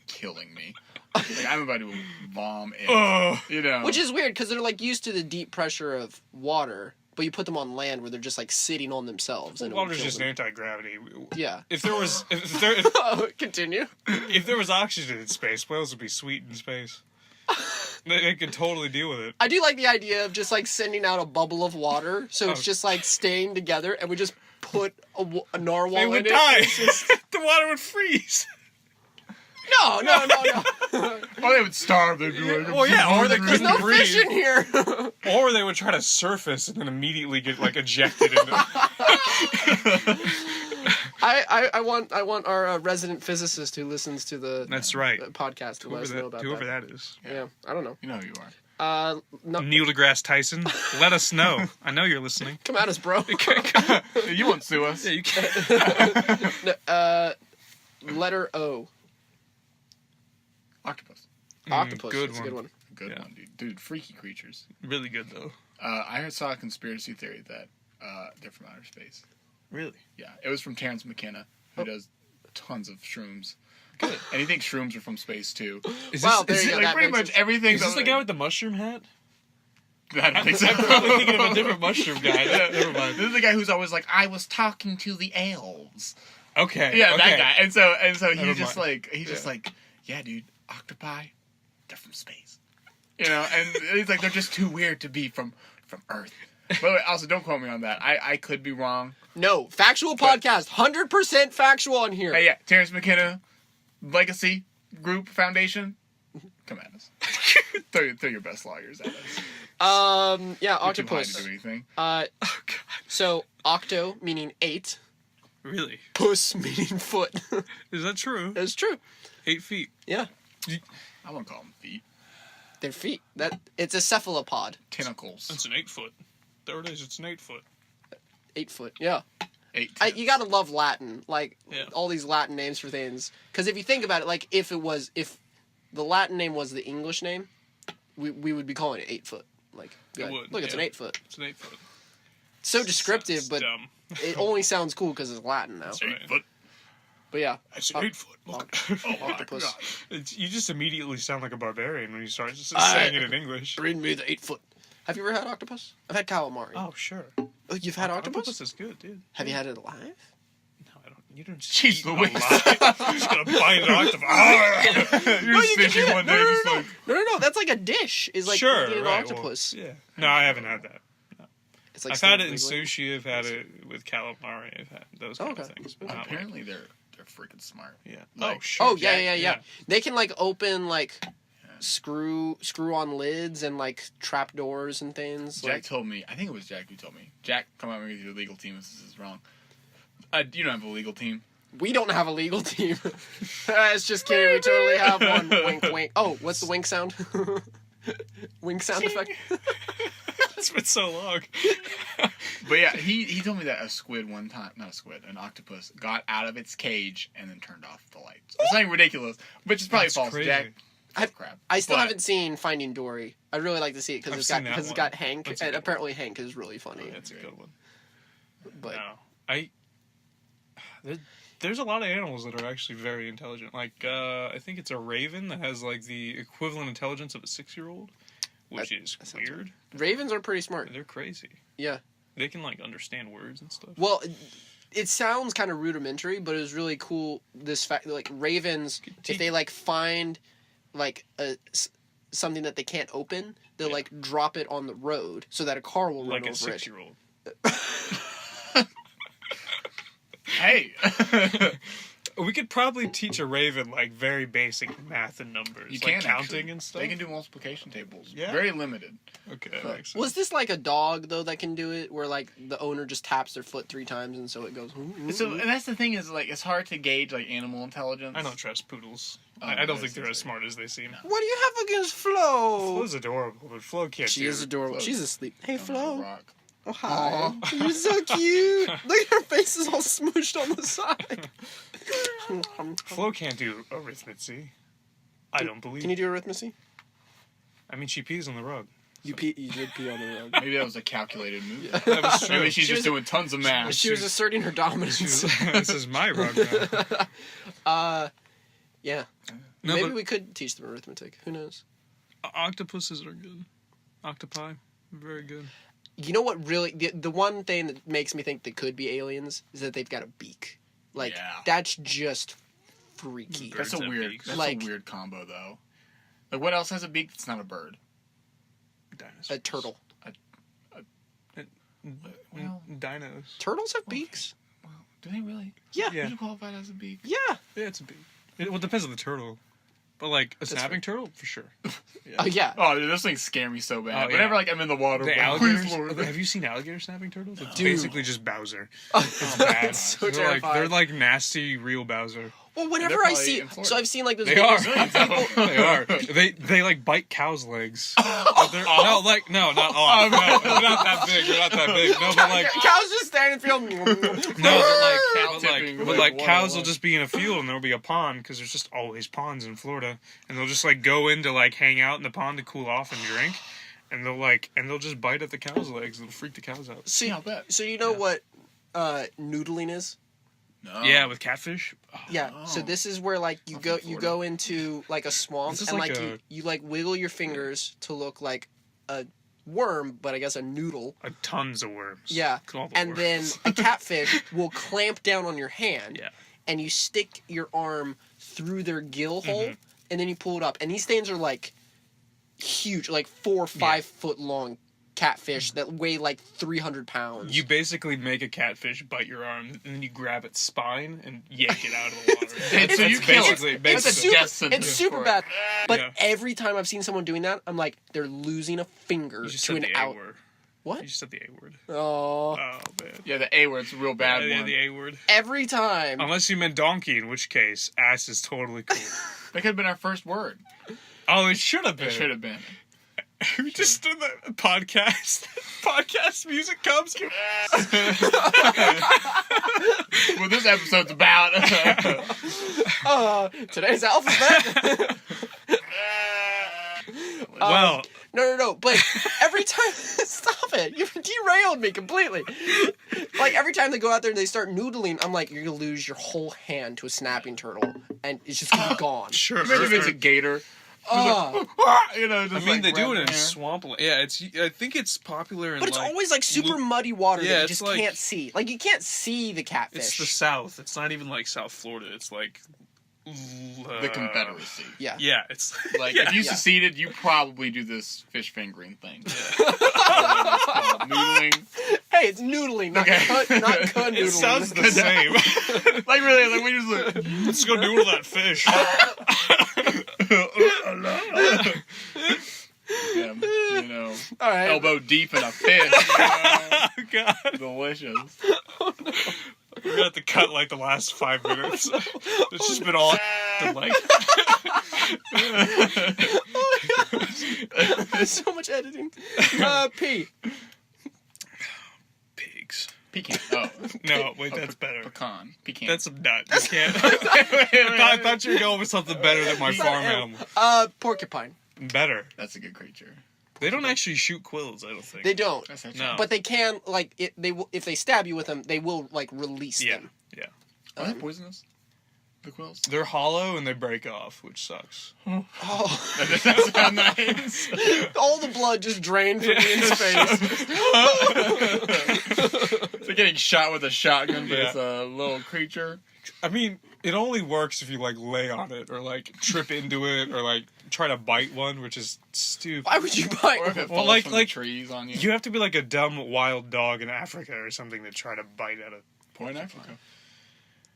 killing me. Like, I'm about to vom it. Oh. You know? Which is weird because they're like used to the deep pressure of water, but you put them on land where they're just like sitting on themselves. And it would Water's kill just them. anti-gravity. Yeah. If there was Continue. if there was oxygen in space, whales would be sweet in space. They could totally deal with it. I do like the idea of just like sending out a bubble of water, so it's Oh. just like staying together, and we just put a narwhal They in would it. die. It's just- The water would freeze. No. Or they would starve. They'd be like, Well, yeah, or they There's no breathe. fish in here. Or they would try to surface and then immediately get like ejected into. I want our resident physicist who listens to the That's right. podcast to let us know about Whoever that. that is. Yeah, I don't know. You know who you are. No, Neil deGrasse Tyson, let us know. I know you're listening. come at us, bro. You won't sue us. Yeah, you can. Letter O. Octopus. Octopus. good That's a good one. Good Yeah. one, dude. Dude, freaky creatures. Really good though. I saw a conspiracy theory that they're from outer space. Really? Yeah, it was from Terrence McKenna, who does tons of shrooms. Good. And he thinks shrooms are from space too. Is Wow, this, there you go. Like that pretty makes much sense. everything. is this the guy with the mushroom hat? I don't think so. I'm probably thinking of a different mushroom guy. Never mind. This is the guy who's always like, I was talking to the elves. Okay. Yeah, okay. that guy. And so Never he's just mind. like, yeah, dude, octopi, they're from space. You know, and he's like, they're just too weird to be from Earth. But also, don't quote me on that. I could be wrong. No, factual podcast. 100% factual on here. Hey, yeah, Terrence McKenna, Legacy Group Foundation, come at us. throw your best lawyers at us. Yeah, You're too high octopus. to do anything. Oh God. So octo meaning 8, Really? puss meaning foot. Is that true? That's true. 8 feet. Yeah, I won't call them feet. they're feet. It's a cephalopod. Tentacles. That's an 8 foot. There it is. It's an 8 foot. 8 foot. Yeah. 8 You gotta love Latin, like Yeah. all these Latin names for things. Because if you think about it, like if the Latin name was the English name, we would be calling it 8 foot. Like, be It like, would, look, it's an yeah. 8 foot. It's an 8 foot. So descriptive, Sounds but dumb. it only sounds cool because it's Latin now. That's 8 right. foot. But yeah, It's an 8 foot. Look. Oh my Octopus. God. You just immediately sound like a barbarian when you start just I- saying it in English. bring me the 8 foot. Have you ever had octopus? I've had calamari. Oh, sure. Oh, you've had octopus? is good, dude. Have you had it alive? No, I don't. You don't just Jeez eat Louise. I'm just gonna bite an octopus. You're No, just you can fishing do one that. day, No, just no, like, No, that's like a dish. Is like sure, eating an right, octopus. Well, yeah. No, I haven't had that. It's like I've had it in wiggling. sushi. I've had it with calamari. I've had those kind of Okay. things. But not apparently they're freaking smart. like, yeah. Like- oh, sure. Oh yeah. They can like open like screw on lids and like trap doors and things. Jack told me. I think it was Jack who told me. Jack, come on with your legal team if this is wrong. You don't have a legal team. We don't have a legal team. It's just kidding. We totally have one. Wink, wink. Oh, what's the wink sound? Wink sound effect. It's been so long. But yeah, he told me that a squid one time, not a squid, an octopus got out of its cage and then turned off the lights. It's something ridiculous, which is probably That's false. crazy. Jack, crap. I still haven't seen Finding Dory. I'd really like to see it because I've it's seen that got one. Hank, That's a and good apparently Hank is really funny. That's a good one. But No. There's a lot of animals that are actually very intelligent. Like, I think it's a raven that has, like, the equivalent intelligence of a 6-year-old, which is weird. ravens are pretty smart. They're crazy. Yeah. They can, like, understand words and stuff. Well, it sounds kind of rudimentary, but it was really cool. This fact, like ravens, if they like find like something that they can't open, they'll like drop it on the road so that a car will run like over a it. 6-year-old. Hey. We could probably teach a raven, like, very basic math and numbers. You like can counting actually. and stuff. They can do multiplication tables. Yeah. Very limited. Okay, that makes sense. Was this like a dog though that can do it, where like the owner just taps their foot 3 times and so it goes? So, and that's the thing is, like, it's hard to gauge, like, animal intelligence. I don't trust poodles. Oh, I don't that's think they're as insane. smart as they seem. What do you have against Flo? Flo's adorable, but Flo can't She do is adorable. Flo. She's asleep. Hey On the Flo. rock. Oh hi. You're so cute. Look at her face is all smooshed on the side. Flo can't do arithmetic. I don't believe. Can you do arithmetic? I mean, she pees on the rug. You did pee on the rug. Maybe that was a calculated move. Yeah. That was true. Maybe she's She just was- doing tons of math. She was asserting her dominance. This is my rug now. Yeah. No, Maybe but we could teach them arithmetic. Who knows? octopuses are good. Octopi, very good. You know what really... The one thing that makes me think they could be aliens is that they've got a beak. Like, Yeah. that's just freaky. That's Birds a have weird. beaks. That's Like- a weird combo, though. Like, what else has a beak that's not a bird? Dinosaurs. A turtle. Well, Dinos. Turtles have beaks? well, do they really? Yeah. Yeah. Would you qualify that as a beak? Yeah. Yeah, it's a bee. It depends on the turtle. But, like, a snapping turtle, for sure. Oh, yeah. Oh, dude, those things scare me so bad. Oh, yeah. Whenever, like, I'm in the water, The I'm like, please, alligators. Lord. Have you seen alligator snapping turtles? It's Dude. basically just Bowser. It's Bad. It's so they're like terrifying. nasty, real Bowser. Well, whenever They're I probably see... in Florida. So I've seen, like, those They videos... are. They are. They like bite cows' legs. No, like no, not off. No, they're not that big. They're not that big. No, but like Cows just standing feeling... no, but tipping, but like, like one cows on will one. just be in a field and there'll be a pond because there's just always ponds in Florida, and they'll just like go in to like hang out in the pond to cool off and drink, and they'll just bite at the cows' legs. It'll freak the cows out. See, I'll bet. so you know what noodling is? No. Yeah, with catfish. Yeah. So this is where like you I'm go from you Florida. go into like a swamp This is and like like a- you like wiggle your fingers to look like a worm, but I guess a noodle. Tons of worms. Yeah. All the And then worms. a catfish will clamp down on your hand. Yeah. And you stick your arm through their gill hole, Mhm. and then you pull it up. And these things are like huge, like 4 or 5 foot long catfish that weigh like 300 pounds. You basically make a catfish bite your arm, and then you grab its spine and yank it out of the water. And so you kill it. It's That's a super, death sentence it's super for it. bad. But Yeah. every time I've seen someone doing that, I'm like, they're losing a finger You just to said an the A out. word. What? You just said the A word. Oh. Oh man. Yeah, the A word's a real bad Yeah, one. the A word. Every time. Unless you meant donkey, in which case ass is totally cool. That could have been our first word. Oh, it should have been. It should have been. We just did the podcast. Podcast music comes. Well, this episode's about. Today's alphabet. Well, No. But every time, stop it! You derailed me completely. Like every time they go out there and they start noodling, I'm like, you're gonna lose your whole hand to a snapping turtle, and it's just gonna be gone. sure. Maybe if it's a gator. You know, just I mean, like they do it wrapping in hair. swamp. Yeah, I think it's popular in. But it's like, always like super Lu- muddy water Yeah, that you it's just like- can't see. Like you can't see the catfish. It's the South. It's not even like South Florida. It's like The Confederacy. Yeah. Yeah, it's Like, yeah. if you Yeah. seceded, you probably do this fish fingering thing. Whatever it's called, noodling. Hey, it's noodling, not canoodling. It sounds the same. Like really, like we just like, Let's go noodle that fish. yeah, you know, All right. elbow deep in a fish. You know? Oh, God. Delicious. We're gonna have to cut like the last 5 minutes. It's just been all like. There's so much editing. P. Pigs. Pecan. Oh. No, wait, that's better. Pecan. That's a nut. You can't. I thought you were going with something better than my farm animal. Porcupine. Better. That's a good creature. They don't actually shoot quills, I don't think. They don't. That's actually, No. But they can, like, if they stab you with them, they will, like, release them. Yeah. Are they poisonous? The quills? They're hollow and they break off, which sucks. Oh. That's not nice. All the blood just drained from Ian's face. It's like getting shot with a shotgun, but it's a little creature. I mean, it only works if you, like, lay on it or, like, trip into it or, like, try to bite one, which is stupid. Why would you bite? Or if it Well, falls like- from like- the trees on you. You have to be, like, a dumb wild dog in Africa or something to try to bite at it. Or in Africa.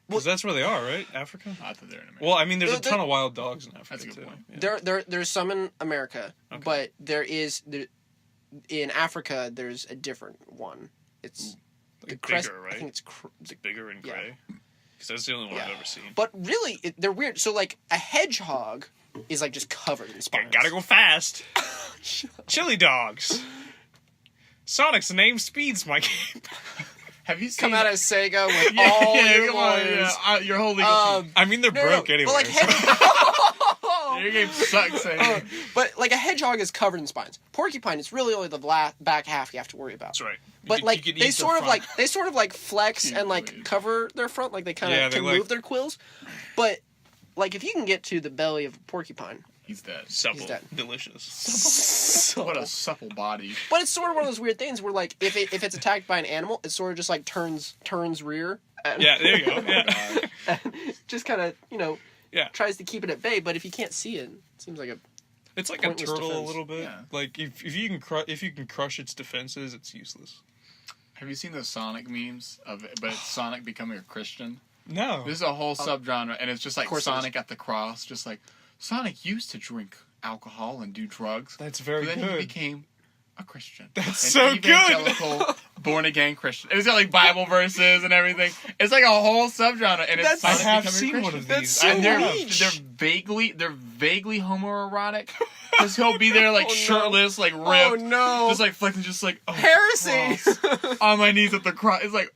Because that's where they are, right? Africa? I thought they were in America. Well, I mean, there's a ton of wild dogs in Africa, That's a good too. point. Yeah. There's some in America, but in Africa, there's a different one. It's Like the crest. bigger, right? I think it's It's bigger and Yeah. gray. Because that's the only one I've ever seen. But really, they're weird. So, like, a hedgehog is, like, just covered in spines. Gotta go fast. Chili dogs. Sonic's name speeds my game. Have you seen Come out of Sega with all your come on, lawyers. your whole legal team. I mean, they're broke anyway. But, like, Your game sucks. but, like, a hedgehog is covered in spines. Porcupine, it's really only the back half you have to worry about. That's right. But You like could eat they the sort of front. like flex Cute and like boys. cover their front, like they kind of Yeah, they can like- move their quills. But like if you can get to the belly of a porcupine, He's dead. Supple. He's dead. Delicious. What a supple body. but it's sort of one of those weird things where like if it's attacked by an animal, it sort of just like turns rear. And, Yeah, there you go. Yeah. and just kind of Yeah. tries to keep it at bay. But if you can't see it, it seems like a It's like a Pointless turtle defense. a little bit. Yeah. Like if you can crush its defenses, it's useless. Have you seen those Sonic memes of it? But it's Sonic becoming a Christian. No. This is a whole subgenre, and it's just like course it Sonic at the cross. Just like Sonic used to drink alcohol and do drugs. That's very but then he good. became a Christian. That's An so good. evangelical, born again Christian. And it's got like Bible verses and everything. It's like a whole subgenre, and it's That's- Sonic I have becoming seen a one of Christian. these. so And they're niche. vaguely homoerotic. Because he'll be there like Oh, no. shirtless, like ripped, oh no just like flexing, just like heresy. cross, on my knees at the cross. It's like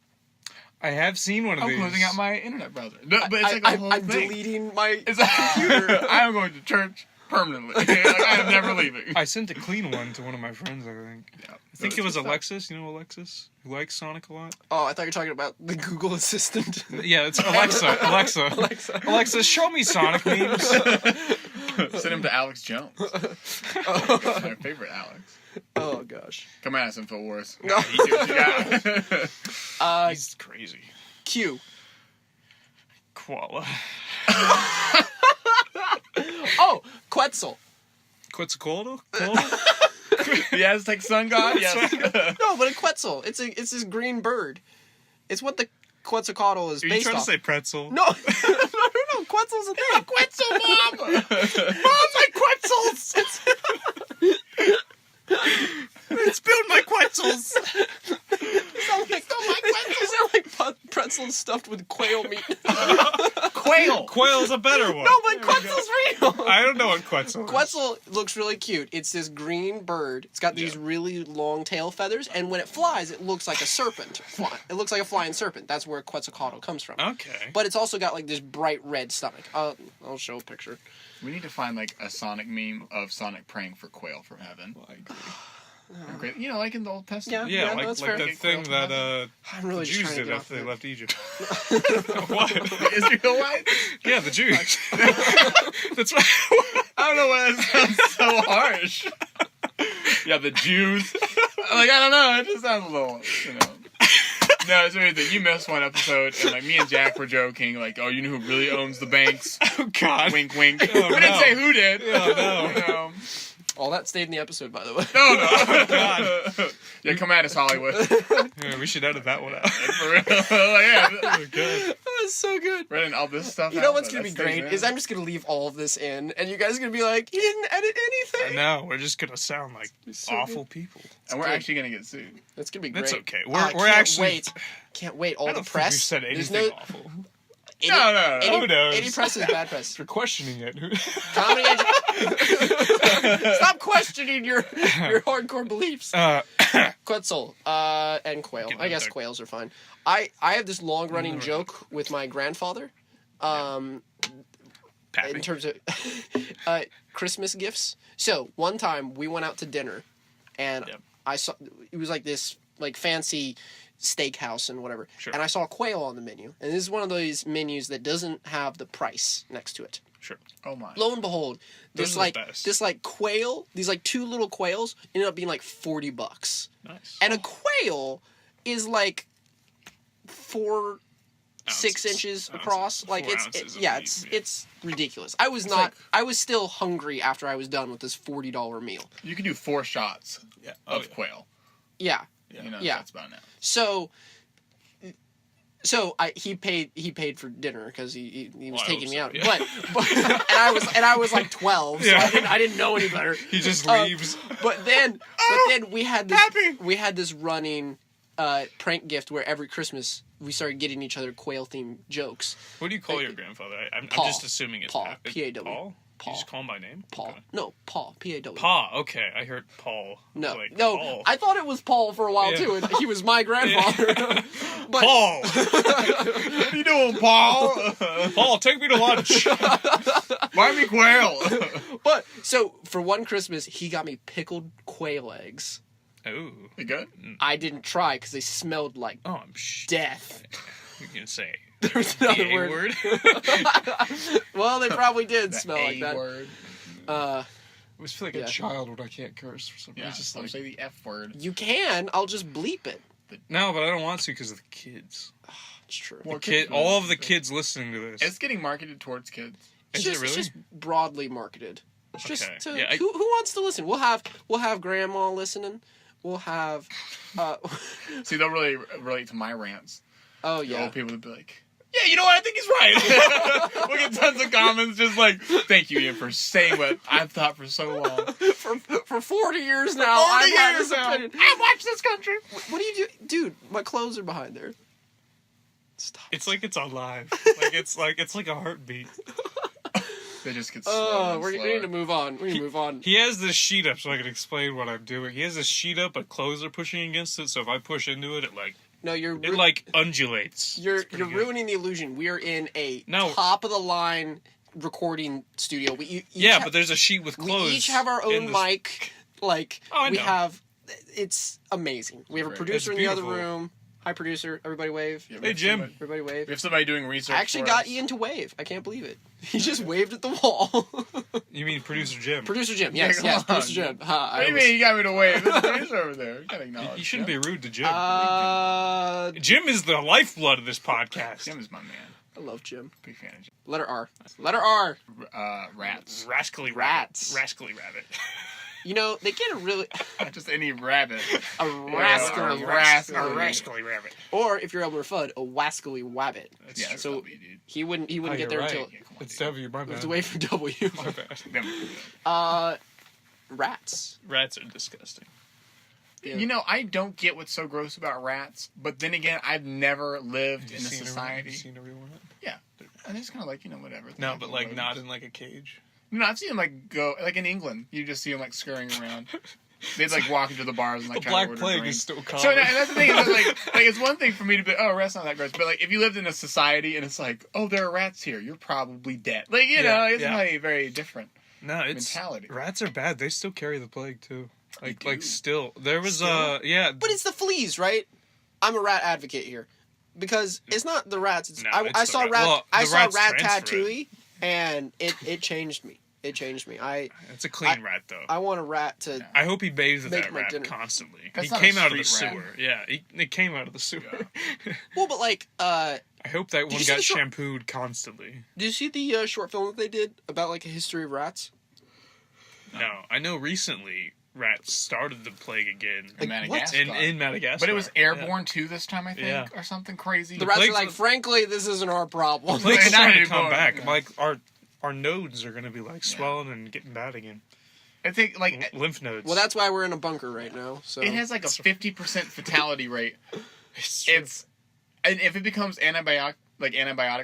I have seen one of I'm these. closing out my internet browser. No, but it's like a whole I'm thing. deleting my It's like, computer. I am going to church permanently. Okay? Like, I am never leaving. I sent a clean one to one of my friends, I think. Yeah. I think it was Alexis. You know Alexis? Who likes Sonic a lot? Oh, I thought you were talking about the Google Assistant. Yeah, it's Alexa. Alexa, show me Sonic memes. Send him to Alex Jones. My favorite Alex. Oh gosh. Come at us, InfoWars. No. You see what you got. He's crazy. Q. Koala. Oh, Quetzal. Quetzal? The Aztec sun god? Yes. No, but a Quetzal. It's this green bird. It's what the Quetzalcoatl is Are you based trying off. to say pretzel? No, no. Quetzal's a thing. Quetzal, Mom! Mom, my Quetzals! It's build my Quetzals! Is that like pretzels stuffed with quail meat? Quail! Quail's a better one. No, but Quetzal's real. I don't know what Quetzal is. Quetzal looks really cute. It's this green bird. It's got these really long tail feathers, and when it flies, it looks like a serpent. It looks like a flying serpent. That's where Quetzalcoatl comes from. Okay. But it's also got like this bright red stomach. I'll show a picture. We need to find like a Sonic meme of Sonic praying for quail from heaven. I agree. Great. You know, like in the Old Testament. Yeah, no, that's like fair. the thing that I'm the really just Jews trying to did get after off they that. left Egypt. What? Israel white? Yeah, the Jews. That's right. I don't know why that sounds so harsh. Yeah, the Jews. Like, I don't know. It just sounds a little, No, it's really that you missed one episode, and like me and Jack were joking, like, oh, you know who really owns the banks? Oh, God. Wink, wink. Oh, we didn't no. say who did. Oh, no. All that stayed in the episode, by the way. No. God. Yeah, come at us, Hollywood. Yeah, we should edit that one out. For real. Yeah. Oh, good. That was so good. Running all this stuff. You know what's gonna be great is I'm just gonna leave all of this in, and you guys are gonna be like, "You didn't edit anything." No, we're just gonna sound like So awful people. And we're good. actually gonna get sued. That's gonna be great. That's okay. I We're can't actually. Can't wait. All I the don't think press. we said There's anything no awful. No. Any, Who knows? any press is bad press. You're questioning it. Comedy. Stop questioning your hardcore beliefs. Quetzal and Quail. I guess quails are fine. I have this long running joke with my grandfather. In terms of Christmas gifts. So one time we went out to dinner, and I saw it was like this like fancy steakhouse and whatever, and I saw quail on the menu, and this is one of those menus that doesn't have the price next to it. Sure. Oh my. Lo and behold, this quail, these like two little quails ended up being like $40. Nice. And a quail is like 4-6 inches across. Like it's ridiculous. I was I was still hungry after I was done with this $40 meal. You can do 4 shots of quail. Yeah. You know, Yeah. that's about now. So he paid for dinner because he was taking me out. Yeah. But and I was like 12, so I didn't know any better. He just leaves. But then we had this running prank gift where every Christmas we started getting each other quail themed jokes. What do you call your grandfather? I'm just assuming it's Paul. P-A-W. Paul? Paul. You just call him by name? Paul. Okay. No, Paul. P-A-W. Pa. Okay, I heard Paul. No, Like, no. Paul. I thought it was Paul for a while too, and he was my grandfather. But, Paul. What are you doing, Paul? Paul, take me to lunch. Buy me quail. But so for one Christmas, he got me pickled quail eggs. Ooh. You good? I didn't try because they smelled like I'm death. You can say There's another the A word. Well, they probably did The smell like that. word. I always feel like a child when I can't curse for some reason. Yeah, Just don't like, say the F word. You can. I'll just bleep it. no, but I don't want to because of the kids. It's true. More All of the kids listening to this. It's getting marketed towards kids. Is It's it really? just broadly marketed. It's just Okay. to, Yeah, who wants to listen? We'll have grandma listening. We'll have. See, they'll really relate to my rants. Oh The yeah. old people would be like, yeah, you know what? I think he's right. We'll get tons of comments just like, thank you, Ian, for saying what I've thought for so long. For 40 years now, 40 I've had years this now. opinion. I watched this country. What do you do, dude? My clothes are behind there. Stop. It's like it's alive. It's like a heartbeat. They just get slower. We need to move on. We need to move on. He has this sheet up so I can explain what I'm doing. He has this sheet up, but clothes are pushing against it. So if I push into it, No, it undulates. You're It's pretty good. ruining the illusion. We are in a No. top of the line recording studio. But there's a sheet with clothes. We each have our in own this- mic. Like I we know. have. It's amazing. We have a Right. producer It's in the other beautiful. room. Hi, producer. Everybody wave. Yeah, Hey, Jim. Everybody wave. We have somebody doing research. I actually for got us. Ian to wave. I can't believe it. He just waved at the wall. You mean producer Jim? Producer Jim. Yeah, Yes, come yes. on. Producer Jim. What do you mean you got me to wave? There's a producer over there. You gotta acknowledge. You shouldn't Jim. be rude to Jim. Jim. Jim is the lifeblood of this podcast. Jim is my man. I love Jim. Big fan of Jim. Letter R. Letter R. Rats. Rascally Rats. rabbit. Rascally rabbit. You know, they get a really... Not just any rabbit. A rascally rascally. Rascally rabbit. Or, if you're Elmer Fudd, a wascally wabbit. Yeah, that's So- W, dude. He wouldn't get you're there right. until... Yeah, come on, It's dude. W, my It was bad. away from W. My bad. Them. Rats. Rats are disgusting. Yeah. You know, I don't get what's so gross about rats, but then again, I've never lived in a society. Seen a real rat? Yeah. And it's kind of like, whatever. No, but like not in like a cage. No, I've seen them like go, like in England, you just see them like scurrying around. They'd like walk into the bars and like The try Black to order Plague drinks. is still common. So and that's the thing, is like it's one thing for me to be, oh, rats not that gross, but like if you lived in a society and it's like, oh, there are rats here, you're probably dead. Like it's very, very different No, it's mentality. Rats are bad. They still carry the plague too. Like do. still. There was Still? yeah. But it's the fleas, right? I'm a rat advocate here. Because it's not the rats. It's, No, I it's the saw rat. rat. Well, I the saw rats Rat transfer Tattooey, and it changed me. It changed me. It's a clean rat though. I want a rat to. I hope he bathes with Make that my rat dinner. constantly. That's He not came a out of the street rat. sewer. Yeah, it came out of the sewer. Well, but like, I hope that one you see got the short- shampooed constantly. did you see the short film that they did about like a history of rats? No, I know recently rats started the plague again. In Madagascar. In Madagascar. But it was airborne too this time, I think, or something crazy. The rats are plague's like, frankly, this isn't our problem. The plague's They're not starting to come anymore. back. Yeah. Like, our nodes are going to be, like, swelling and getting bad again. I think, like... Lymph nodes. Well, that's why we're in a bunker right now. So It has, like, a 50% fatality rate. It's true. And if it becomes antibiotic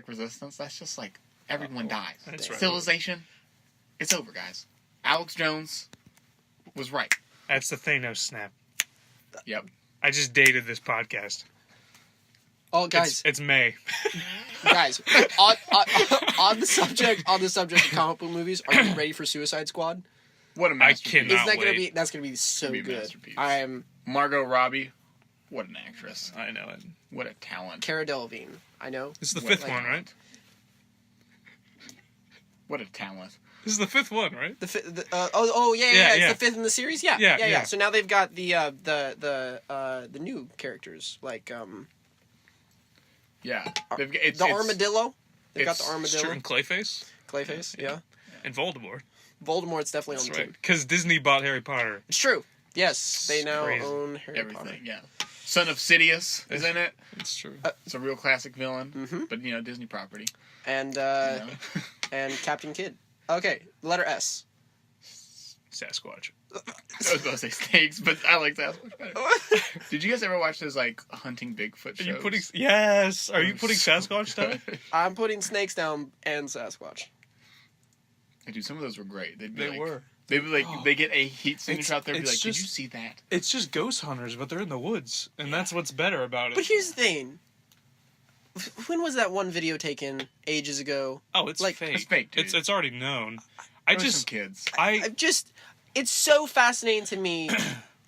resistance, that's just, like, everyone dies. That's right. Civilization, it's over, guys. Alex Jones was right. That's the Thanos snap. Yep. I just dated this podcast. Oh, guys, It's May. guys, on the subject of comic book movies, are you ready for Suicide Squad? What a masterpiece. cannot- Is that gonna wait. be? That's gonna be so It's gonna be a good. masterpiece. I am Margot Robbie, what an actress. I know it. What a talent. Cara Delevingne. I know. This is the What, fifth like- one, right? What a talent. This is the fifth one, right? Yeah, Yeah, it's yeah. the fifth in the series. Yeah. Yeah. So now they've got the new characters like Yeah. the armadillo. They've got the It's armadillo, and Clayface Clayface. Yeah. and Voldemort. Voldemort's definitely That's on the right. team. Because Disney bought Harry Potter. It's true. Yes, they now Crazy. own Harry Everything, Potter. yeah. Son of Sidious is in it. It's true. It's a real classic villain, Mhm. but, Disney property. And You know? and Captain Kidd. Okay, letter S. Sasquatch. I was about to say snakes, but I like Sasquatch better. Did you guys ever watch those, like, hunting Bigfoot shows? Are you putting... Yes! Are you putting Sasquatch down? I'm putting snakes down and Sasquatch. Dude, some of those were great. They'd be They like, were. They'd be like, they get a heat signature It's- out there and be like, it's did just- you see that? It's just ghost hunters, but they're in the woods. And that's what's better about it. But here's the thing. When was that one video taken ages ago? Oh, it's like- fake. It's fake, dude. It's already known. There were some kids. It's so fascinating to me.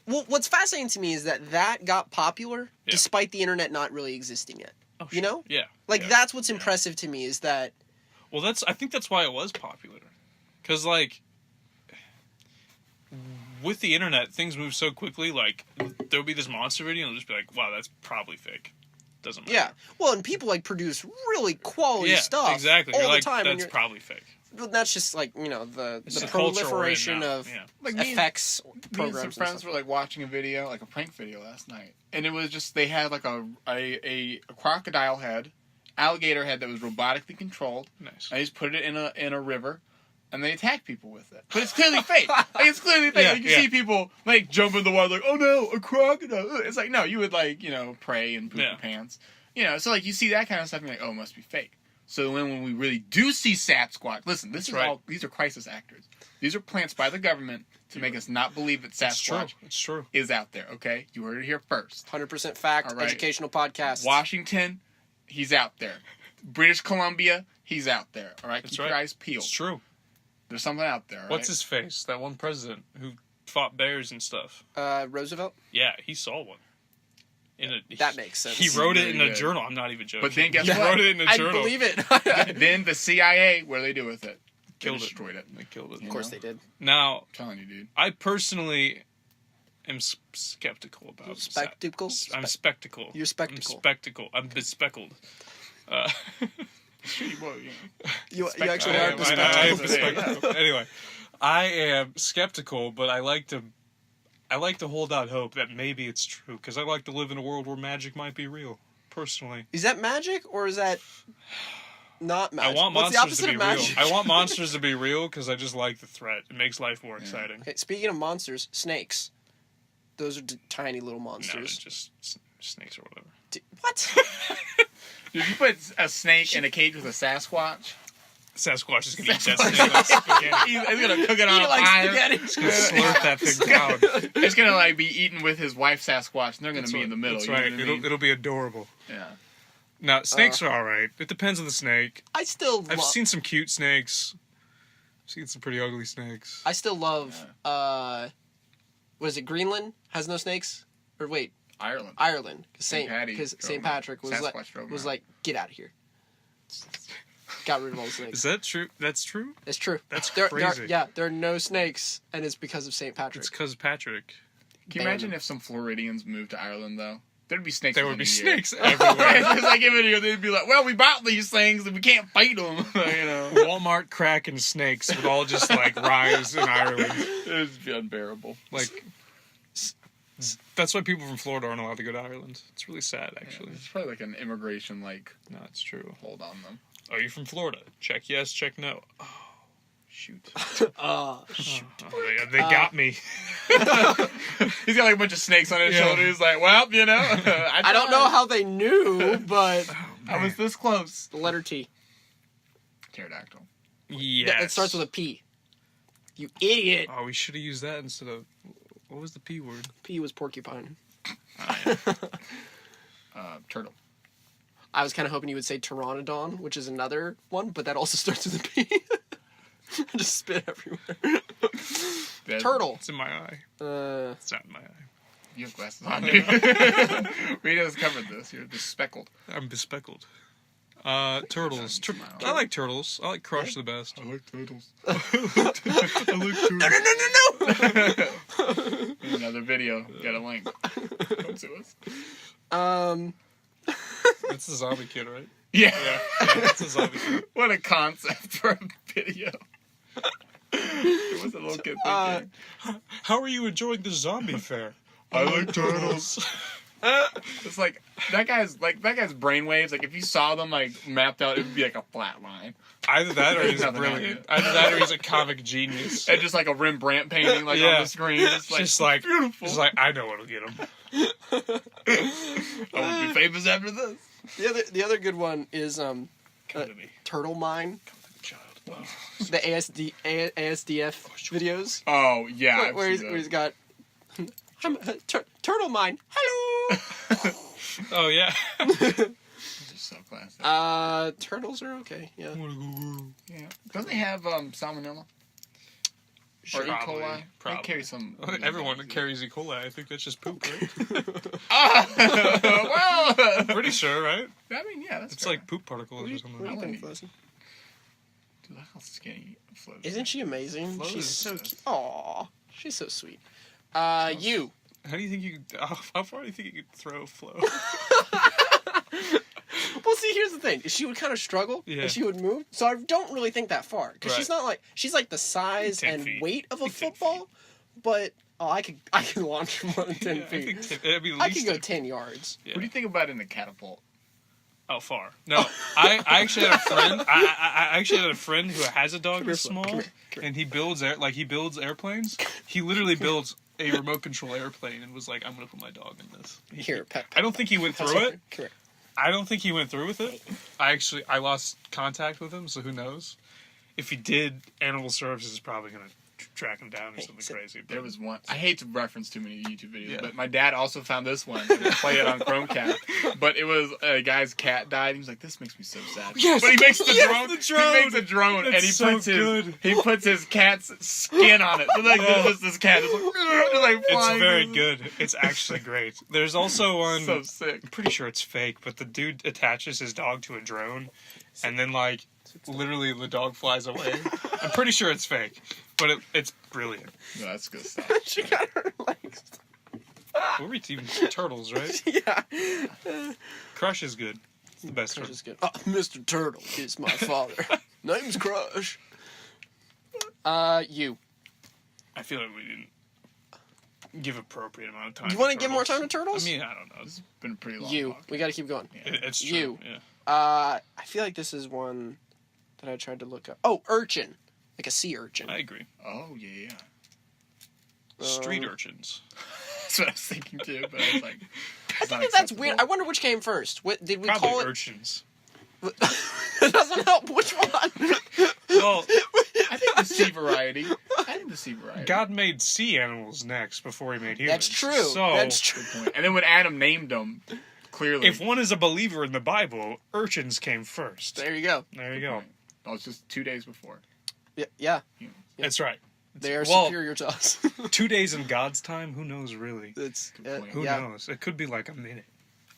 Well, what's fascinating to me is that got popular Yeah. despite the internet not really existing yet. You know? Yeah. Like, yeah. that's what's impressive to me is that... Well, I think that's why it was popular. Because, like, with the internet, things move so quickly. Like, there'll be this monster video, and it'll just be like, wow, that's probably fake. Doesn't matter. Yeah. Well, and people, like, produce really quality stuff exactly. all You're the like, time. and that's probably fake. that's just, like, the It's the culture we're in proliferation now. of Yeah. Like me and- effects Me and some programs and friends stuff. were like watching a video, like a prank video last night, and it was just they had like a crocodile head, alligator head that was robotically controlled. Nice. I just put it in a river, and they attack people with it. But it's clearly fake. Like, it's clearly fake. Yeah, like, you yeah. see people like jump in the water, like, oh no, a crocodile. It's like no, you would like pray and poop Yeah. your pants. So like you see that kind of stuff, and you're like, oh, it must be fake. So when we really do see Sasquatch, listen, this is right. all. These are crisis actors. These are plants by the government to make us not believe that It's true. Sasquatch It's true. is out there. Okay, you heard it here first. 100% fact, All right. educational podcast. Washington, he's out there. British Columbia, he's out there. All right, That's keep right. your eyes peeled. It's true. There's something out there. All What's right? his face? That one president who fought bears and stuff. Roosevelt? Yeah, he saw one. That makes sense. He wrote it Really in a good. journal. I'm not even joking. But then guess he what? wrote it in a I journal. believe it. Then the CIA, what do they do with it? They Killed it. destroyed it. They killed it. Of course they did. Now, I'm telling you, dude. I personally am skeptical about Spectacle? I'm spectacle. You're spectacle. I'm spectacle. I'm bespeckled. Well, You Spectacle. actually I are am bespectacled. bespectacled. Anyway, I am skeptical, but I like to hold out hope that maybe it's true because I like to live in a world where magic might be real. Personally, Is that magic or is that not magic? I want What's the monsters opposite to be of real. magic? I want monsters to be real because I just like the threat. It makes life more exciting. Okay, speaking of monsters, snakes. Those are tiny little No, monsters. just snakes or whatever. What? Dude, if you put a snake in a cage with a Sasquatch, Sasquatch is gonna eat that snake like spaghetti. he's gonna cook it on Eat it a like fire. spaghetti. He's gonna slurp that thing down. It's gonna like be eaten with his wife Sasquatch, and they're gonna That's be right. in the middle. That's you know right. what I mean? It'll be adorable. Yeah. Now, snakes are all right. It depends on the snake. I still I've love. seen some cute snakes. I've seen some pretty ugly snakes. I still love. What is it? Greenland has no snakes, or wait, Ireland. Ireland. St. Patty Because drove St. them. Patrick was Sasquatch drove them out. like, get out of here. Got rid of all the Is snakes. that true? That's true? It's true. That's there, crazy. there are no snakes, and it's because of St. Patrick. It's because Patrick. Can you imagine if some Floridians moved to Ireland though? There'd be snakes. There would be within a year. snakes everywhere. It's like in a video, they'd be like, "Well, we bought these things and we can't fight them." Walmart cracking snakes would all just like rise in Ireland. It'd be unbearable. Like, that's why people from Florida aren't allowed to go to Ireland. It's really sad, actually. It's probably like an immigration No, it's true. hold on them. Are you from Florida? Check yes, check no. Oh, shoot. Shoot. Oh, they got me. He's got like a bunch of snakes on his shoulder. He's like, "Well, I don't know how they knew, but I was this close." the letter T. Pterodactyl. Yes. It starts with a P. You idiot. Oh, we should have used that instead of... What was the P word? P was porcupine. Turtle. I was kind of hoping you would say pteranodon, which is another one, but that also starts with a P. I just spit everywhere. Turtle. It's in my eye. It's not in my eye. You have glasses on, dude. Rita's covered this. You're bespeckled. I'm bespeckled. Turtles. I like turtles. I like Crush the best. I like turtles. I like turtles. No. Another video. Got a link. Come to us. That's the zombie kid, right? Yeah. That's the zombie kid. What a concept for a video. It was a little kid thinking. How are you enjoying the zombie fair? I like turtles. It's like that guy's brainwaves. Like if you saw them like mapped out, it would be like a flat line. Either that or he's Nothing brilliant. Either that or he's a comic genius. And just like a Rembrandt painting, like on the screen. It's like beautiful. Just like I know what'll get him. I will be famous after this. The other good one is Come to me. Turtle Mine. Come to me, child. The ASDF videos. Oh yeah, Where he's got Turtle Mine. Hello. Oh yeah. So classic. Turtles are okay. Yeah. Yeah. Don't they have salmonella? Or E. Probably, coli? probably. They carry some. Everyone carries E. coli. I think that's just poop, right? Well, Pretty sure, right? I mean, yeah, that's It's fair. like poop particles or something. What do you I think, like- Felicity? Dude, look how skinny Flo is. Isn't she amazing? Flo She's is- so cute. Aw, she's so sweet. You. How do you think you could... How far do you think you could throw Flo? Well, see, here's the thing. She would kind of struggle, Yeah. and she would move. So I don't really think that far. Because Right. she's not like... She's like the size 10 and feet. weight of a 10 football. But, I could launch more than 10 Yeah, I feet. think it'd be at I least could go 10 yards. Yeah. What do you think about in the catapult? Oh, far. No, I actually had a friend. I actually had a friend who has a dog that's Flo. small, Come here. and he builds airplanes. He literally builds a remote control airplane and was like, "I'm gonna put my dog in this." Here, pet. I don't think he went through it. Come here. I don't think he went through with it. I lost contact with him, so who knows? If he did, Animal Services is probably gonna track him down or something so crazy. But There was one. I hate to reference too many YouTube videos, Yeah. but my dad also found this one and played it on Chromecast. But it was a guy's cat died. He was like, "This makes me so sad." Yes! But he makes the Yes, drone. the drone! He makes a drone, That's and he so puts good. he puts his cat's skin on it. So like there's just this cat, just like it's flying. very good. It's actually great. There's also one. So sick. I'm pretty sure it's fake, but the dude attaches his dog to a drone, and then like literally the dog flies away. I'm pretty sure it's fake, but it's brilliant. No, that's good stuff. She got her legs. What were we teaming? Turtles, right? Yeah. Crush is good. It's the best Crush turtle. is good. Oh, Mr. Turtle is my father. Name's Crush. You. I feel like we didn't give appropriate amount of time. You want to give more time to turtles? I mean, I don't know. It's been a pretty long. You. Walk. We got to keep going. It's true. You. Yeah. I feel like this is one that I tried to look up. Oh, urchin. Like a sea urchin. I agree. Oh yeah. Street urchins. That's what I was thinking too. But I was like, I think that's weird. I wonder which came first. What, did we Probably call it? urchins. That doesn't help. Which one? Well, I think the sea variety. God made sea animals next before he made humans. That's true. So, That's true. Good point. And then when Adam named them, clearly. if one is a believer in the Bible, urchins came first. There you go. There you go. Oh, it's just 2 days before. Yeah. That's right. They are Well, superior to us. 2 days in God's time? Who knows, really? It's Good point. Who yeah. knows? It could be like a minute.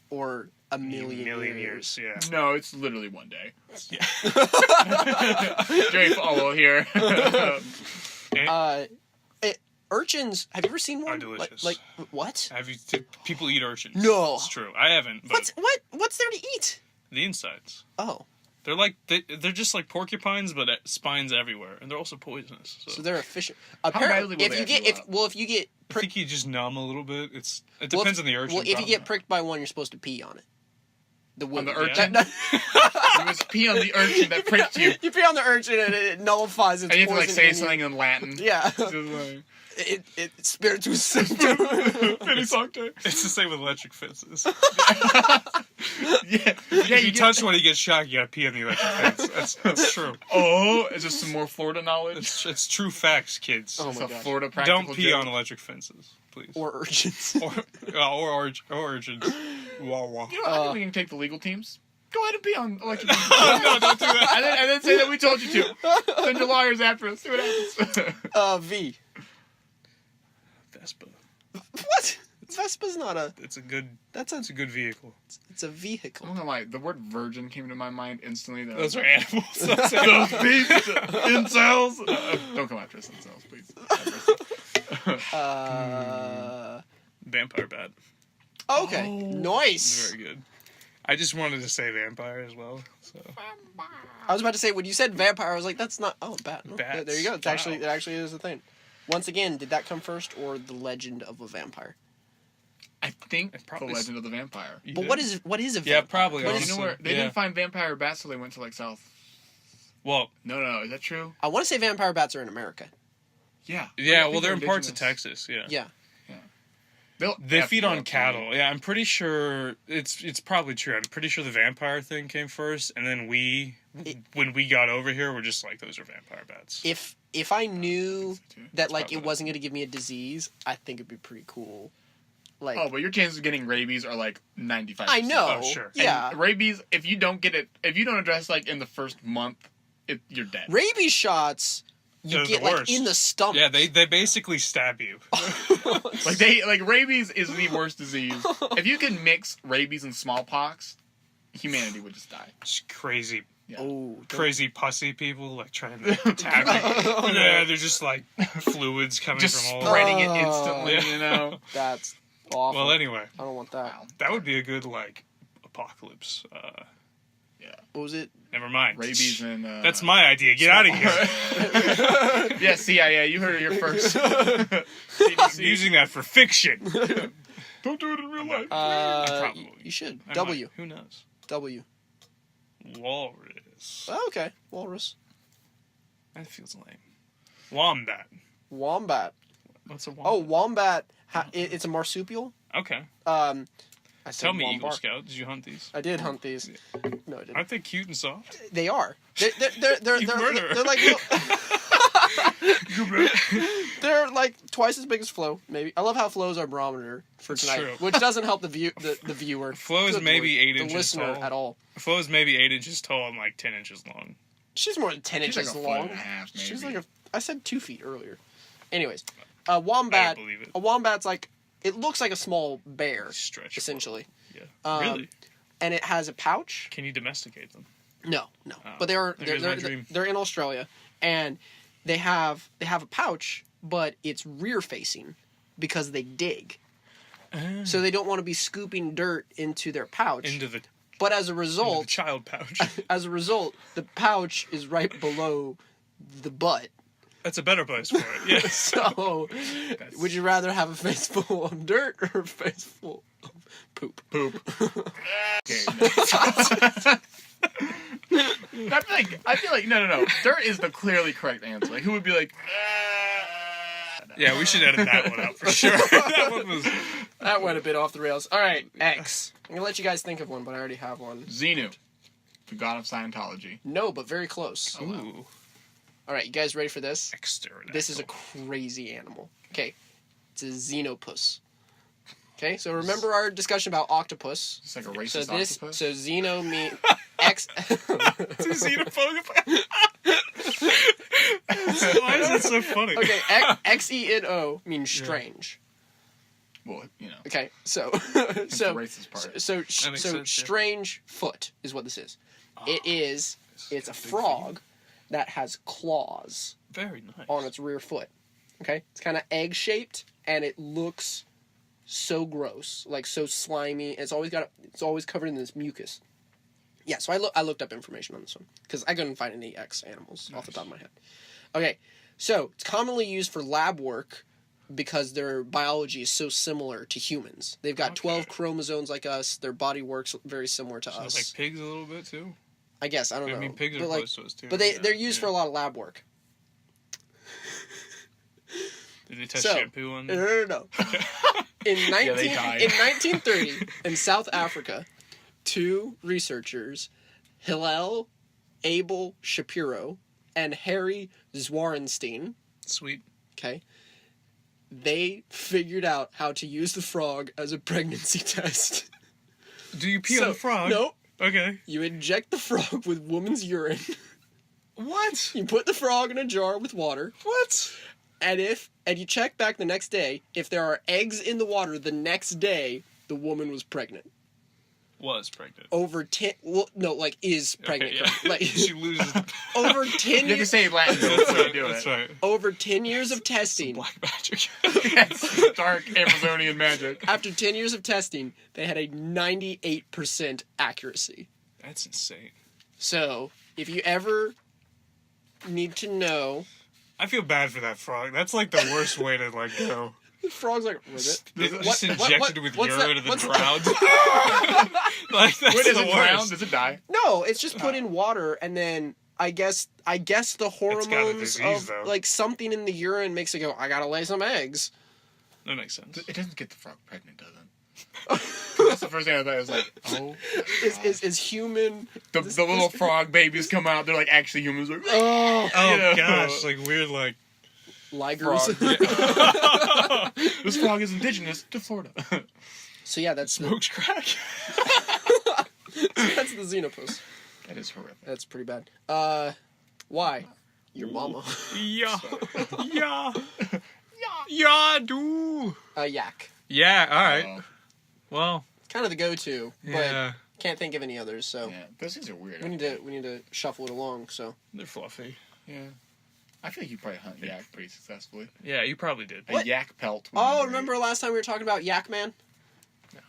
Or a million years. Yeah. No, it's literally 1 day. Yeah. Jerry Falwell here. urchins. Have you ever seen one? Are delicious. Like what? People eat urchins? No. It's true. I haven't. But What's there to eat? the insides. Oh, They're just like porcupines, but spines everywhere, and they're also poisonous. so they're efficient. badly will If they you actually get go if you get I pricked, think you just numb a little bit. It depends on the urchin. well, if you probably. get pricked by one, you're supposed to pee on it. The On wound. the urchin? That- You must pee on the urchin that pricked you. you pee on the urchin and it nullifies its And you have to like poison say in you. something in Latin. Yeah. Just like, It spiritus sanctum. It's the same with electric fences. yeah. If you touch one, you get shocked. You gotta pee on the electric fence. That's true. Oh, is this some more Florida knowledge? It's true facts, kids. Oh It's my a gosh. Florida practical Don't pee joke. on electric fences, please. Or urchins. or urchins. Wah wah. You know, I think we can take the legal teams. Go ahead and pee on electric. No, don't do that. and then say that we told you to. Send your lawyers after us. See what happens. V. Vespa. What? Vespa's not a. It's a good That's a good vehicle. It's a vehicle. I'm not gonna lie, the word virgin came to my mind instantly. That Those was are animals. those beasts, incels. Don't come after us, incels, please. Vampire bat. Okay. Nice. Very good. I just wanted to say vampire as well. So I was about to say when you said vampire, I was like, that's not. Oh, bat. No. Bats. There you go. It Wow. actually is a thing. Once again, did that come first or the legend of a vampire? I think probably the Legend of the Vampire. You But did? what is a vampire? Yeah, probably. What You is- know where they didn't find vampire bats, so they went to like South. Well, No, is that true? I want to say vampire bats are in America. Yeah. yeah. I Well, think they're in parts of indigenous. Texas. Yeah. Yeah. They feed on cattle. Yeah, I'm pretty sure it's probably true. I'm pretty sure the vampire thing came first, and then when we got over here, we're just like, those are vampire bats. If I knew that like it probably- wasn't going to give me a disease, I think it'd be pretty cool. Like Oh, but your chances of getting rabies are like 95%. I know. Oh, sure. Yeah. And rabies, if you don't address like in the first month, you're dead. Rabies shots you They're get the like worst. in the stomach. Yeah, they basically stab you. Like rabies is the worst disease. If you could mix rabies and smallpox, humanity would just die. Just crazy, Yeah. Oh, crazy pussy people like trying to attack me. Oh, no. Yeah, they're just like fluids coming Just from all. spreading it Oh. instantly, Yeah. you know. that's awful. Well, anyway, I don't want that. Wow. that would be a good like apocalypse. What was it? Never mind. Rabies and That's my idea. Get out of here. Yeah, CIA, you heard it here first. I'm CDC. using that for fiction. Don't do it in real life. Probably. You should. I W. might. Who knows? W. Walrus. Oh, okay. Walrus. That feels lame. Wombat. Wombat. What's a wombat? Oh, wombat. It's a marsupial. Okay. I said Tell me, wombat. Eagle Scout, did you hunt these? I did hunt these. No, I didn't. Aren't they cute and soft? They are. They're You murderer. they're like they're like twice as big as Flo. Maybe I love how Flo's our barometer for It's tonight, true. which doesn't help the viewer. Flo is Good maybe Lord. 8 the inches listener tall. at all. Flo is maybe 8 inches tall and like 10 inches long. She's more than 10 She's inches like a long. foot and a half, maybe. She's like I said 2 feet earlier. Anyways, a I wombat. don't believe it. A wombat's like it looks like a small bear, Stretch. essentially, Yeah. Really? and it has a pouch. Can you domesticate them? No. Oh, But they're there's my dream. they're in Australia, and they have a pouch, but it's rear facing because they dig. So they don't want to be scooping dirt into their pouch. Into the But as a result, child pouch. the pouch is right below the butt. That's a better place for it. Yeah. So, would you rather have a face full of dirt or a face full of poop? Okay, I feel like no. Dirt is the clearly correct answer. Like who would be like Yeah, we should edit that one out for sure. That one was. That went a bit off the rails. All right, X. I'm gonna let you guys think of one, but I already have one. Xenu, the god of Scientology. No, but very close. Ooh. All right, you guys ready for this? Exterminator. This is a crazy animal. Okay, it's a Xenopus. Okay, so remember our discussion about octopus. It's like a So racist this, octopus. so Xeno mean X. It's a xenophobe. Why is it so funny? Okay, Xeno means strange. Well, you know, Okay, so it's the so racist part. so makes sense, yeah. strange foot is what this is. It's a Big frog that has claws Very nice. on its rear foot. Okay? It's kind of egg-shaped, and it looks so gross, like so slimy. It's always covered in this mucus. Yeah, so I looked up information on this one because I couldn't find any X animals off the top of my head. Okay, so it's commonly used for lab work because their biology is so similar to humans. They've got 12 chromosomes like us. Their body works very similar to us. Like pigs a little bit too. I guess I don't know. I mean, pigs are close to us too. But they're used for a lot of lab work. Did they test shampoo on them? No. In 1930, in South Africa, 2 researchers, Hillel Abel Shapiro and Harry Zwarenstein, Sweet. okay, they figured out how to use the frog as a pregnancy test. Do you pee on the frog? No. Okay. You inject the frog with woman's urine. What? You put the frog in a jar with water. What? And you check back the next day, if there are eggs in the water the next day, the woman was pregnant. Was pregnant. Over 10... Well, no, like, is pregnant. Okay, yeah. Like, she loses... over 10 years... You have to say Latin before you do it. That's right. Over 10 years of testing... Black magic. Yes, dark Amazonian magic. After 10 years of testing, they had a 98% accuracy. That's insane. So, if you ever need to know... I feel bad for that frog. That's like the worst way to like go. The frog's like, was it? Just injected with urine in the ground. Like, that's the does it drown? Does it die? No, it's just put in water, and then I guess the hormones disease, of though. like something in the urine makes it go, I gotta lay some eggs. That makes sense. It doesn't get the frog pregnant, does it? That's the first thing I thought. I was like, oh. Is human... The little frog babies come out. They're like actually humans. Like, Oh, Oh gosh, like weird, like Ligers. This frog is indigenous to Florida. So yeah, that's smokes crack. that's the Xenopus. That is horrific. That's pretty bad. Why? Your mama. Yeah, yeah, yeah, do. Yak. Yeah, all right. Well, It's kind of the go-to, yeah, but can't think of any others. So Yeah, those things are weird. we need to shuffle it along. So they're fluffy. Yeah. I feel like you probably hunt yak pretty successfully. Yeah, you probably did. A yak pelt. would be great. remember last time we were talking about Yak Man,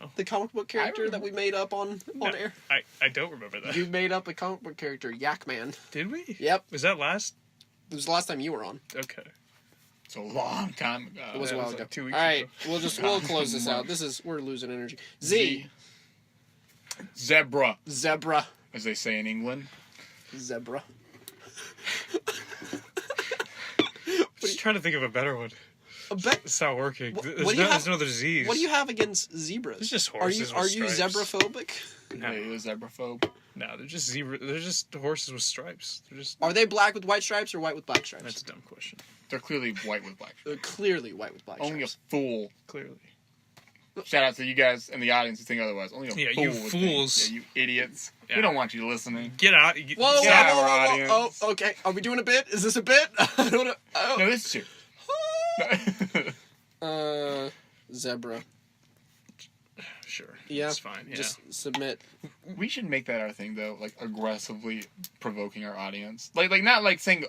No, the comic book character that we made up on air? I don't remember that. You made up a comic book character, Yak Man. Did we? Yep, Was that last? it was the last time you were on. Okay. It's a long time ago. It was a that while was ago. like 2 weeks All right, ago. we'll close this out. We're losing energy. Z. Zebra, Zebra. as they say in England. Zebra. Just trying to think of a better one. It's not working. There's no other Z's. What do you have against zebras? It's just horses Are with you stripes. zebraphobic? No, Are you a zebraphobe? no, they're just zebra. They're just horses with stripes. They're just. Are they black with white stripes or white with black stripes? That's a dumb question. They're clearly white with black. They're clearly white with black Only a stripes. fool. Clearly. Shout out to you guys in the audience who think otherwise. Only a Yeah, fool you would fools. Think. Yeah, you idiots. Yeah. We don't want you listening. Get out. Whoa, Get out of our whoa. audience. Oh, okay. Are we doing a bit? Is this a bit? I don't know. Oh. No, this is true. Zebra. Sure. Yeah. It's fine. Yeah. Just submit. We should make that our thing, though. Like aggressively provoking our audience. Like not like saying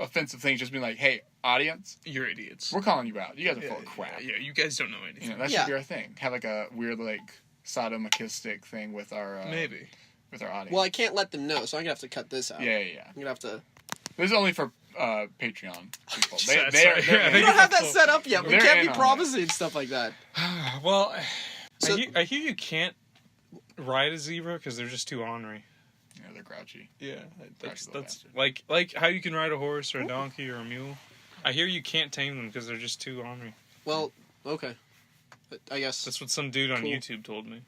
offensive things. Just being like, "Hey, audience, You're idiots. we're calling you out. You guys are full of crap." Yeah, you guys don't know anything. You know, that Yeah. should be our thing. Have like a weird like sadomasochistic thing with our Maybe. with our audience. Well, I can't let them know, so I'm gonna have to cut this out. yeah. I'm gonna have to. This is only for Patreon people. That's They're right. in We on don't have that it. set up yet. We They're can't in be on it. promising stuff like that. Well, So- I hear you can't ride a zebra because they're just too ornery. Yeah, they're grouchy. Yeah, that's little that's bastard. like how you can ride a horse or a donkey or a mule. I hear you can't tame them because they're just too ornery. Well, okay. But I guess That's what some dude on Cool. YouTube told me.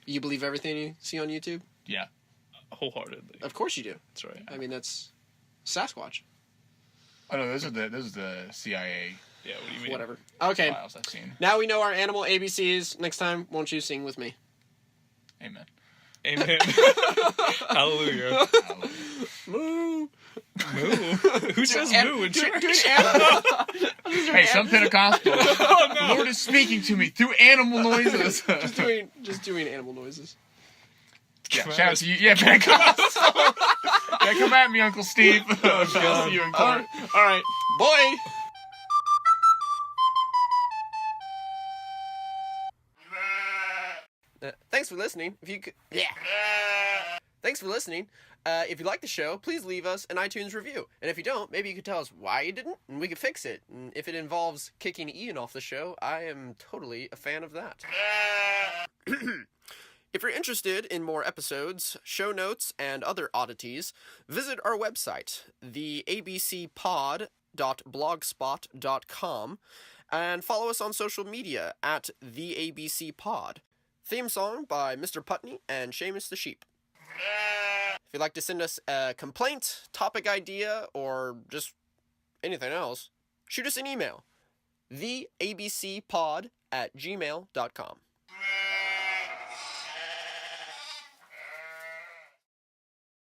you believe everything you see on YouTube. Yeah. Wholeheartedly. Of course you do. That's right. I mean, that's Sasquatch. Oh no, those are the CIA Yeah, what do you mean? Whatever. Okay. files I've seen. Now we know our animal ABCs. Next time, won't you sing with me? Amen. Amen. Hallelujah. Moo. Moo? Who says moo in church? Hey, some Pentecostal. The Lord is speaking to me through animal noises. just doing animal noises. Yeah, shout out to you. Yeah, Pentecostal. Yeah, come at me, Uncle Steve. I'll see you in court. All right, boy. Thanks for listening. Thanks for listening. If you like the show, please leave us an iTunes review. And if you don't, maybe you could tell us why you didn't, and we could fix it. And if it involves kicking Ian off the show, I am totally a fan of that. If you're interested in more episodes, show notes, and other oddities, visit our website, theabcpod.blogspot.com, and follow us on social media at theabcpod. Theme song by Mr. Putney and Seamus the Sheep. If you'd like to send us a complaint, topic idea, or just anything else, shoot us an email, theabcpod@gmail.com.